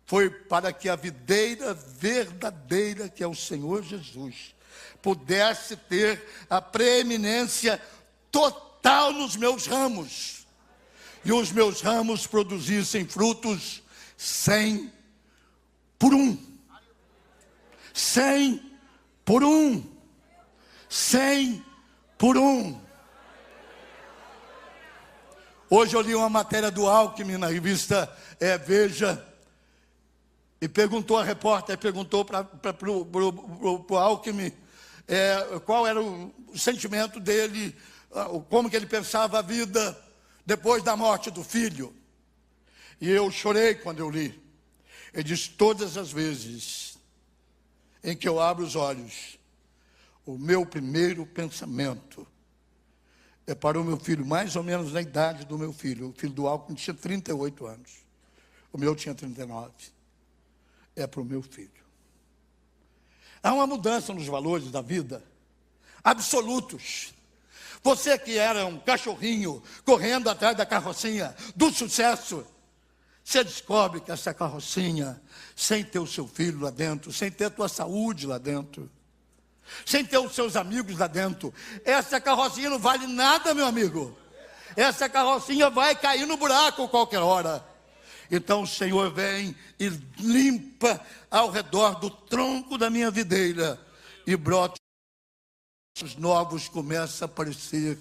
foi para que a videira verdadeira, que é o Senhor Jesus, pudesse ter a preeminência total nos meus ramos. E os meus ramos produzissem frutos 100 por 1. 100 por 1. 100 por 1. Hoje eu li uma matéria do Alckmin na revista Veja, e a repórter perguntou para o Alckmin qual era o sentimento dele, como que ele pensava a vida depois da morte do filho. E eu chorei quando eu li. Ele diz, todas as vezes em que eu abro os olhos, o meu primeiro pensamento é para o meu filho, mais ou menos na idade do meu filho. O filho do Alckmin tinha 38 anos. O meu tinha 39. É para o meu filho. Há uma mudança nos valores da vida, absolutos. Você que era um cachorrinho correndo atrás da carrocinha do sucesso, você descobre que essa carrocinha, sem ter o seu filho lá dentro, sem ter a tua saúde lá dentro, sem ter os seus amigos lá dentro, essa carrocinha não vale nada, meu amigo. Essa carrocinha vai cair no buraco qualquer hora. Então o Senhor vem e limpa ao redor do tronco da minha videira, e brotos novos começam a aparecer,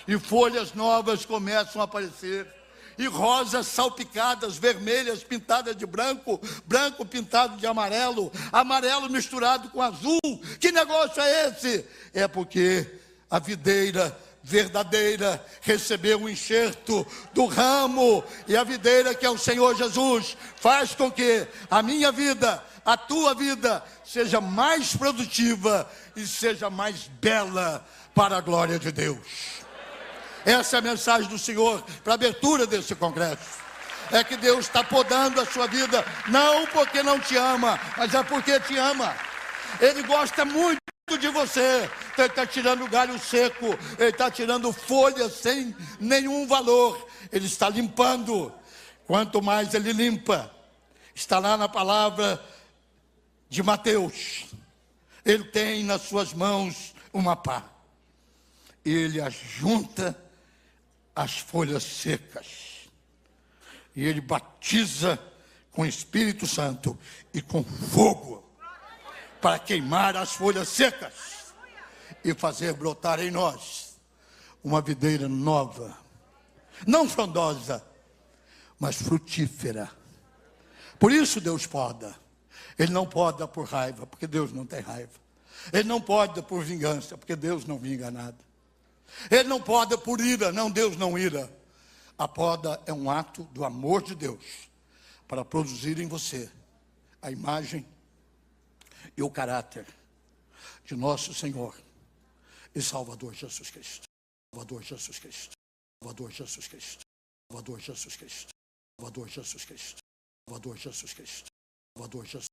e folhas novas começam a aparecer, e rosas salpicadas, vermelhas pintadas de branco, branco pintado de amarelo, amarelo misturado com azul. Que negócio é esse? É porque a videira verdadeira recebeu o enxerto do ramo, e a videira, que é o Senhor Jesus, faz com que a minha vida, a tua vida, seja mais produtiva e seja mais bela para a glória de Deus. Essa é a mensagem do Senhor para a abertura desse congresso. É que Deus está podando a sua vida, não porque não te ama, mas é porque te ama. Ele gosta muito de você. Ele está tirando galho seco, ele está tirando folhas sem nenhum valor, ele está limpando. Quanto mais ele limpa, está lá na palavra de Mateus, ele tem nas suas mãos uma pá, ele ajunta as folhas secas, e ele batiza com o Espírito Santo e com fogo, para queimar as folhas secas e fazer brotar em nós uma videira nova, não frondosa, mas frutífera. Por isso Deus poda. Ele não poda por raiva, porque Deus não tem raiva. Ele não poda por vingança, porque Deus não vinga nada. Ele não poda por ira, não, Deus não ira. A poda é um ato do amor de Deus para produzir em você a imagem e o caráter de nosso Senhor e Salvador Jesus Cristo. Salvador Jesus Cristo. Salvador Jesus Cristo. Salvador Jesus Cristo. Salvador Jesus Cristo. Salvador Jesus Cristo. Salvador Jesus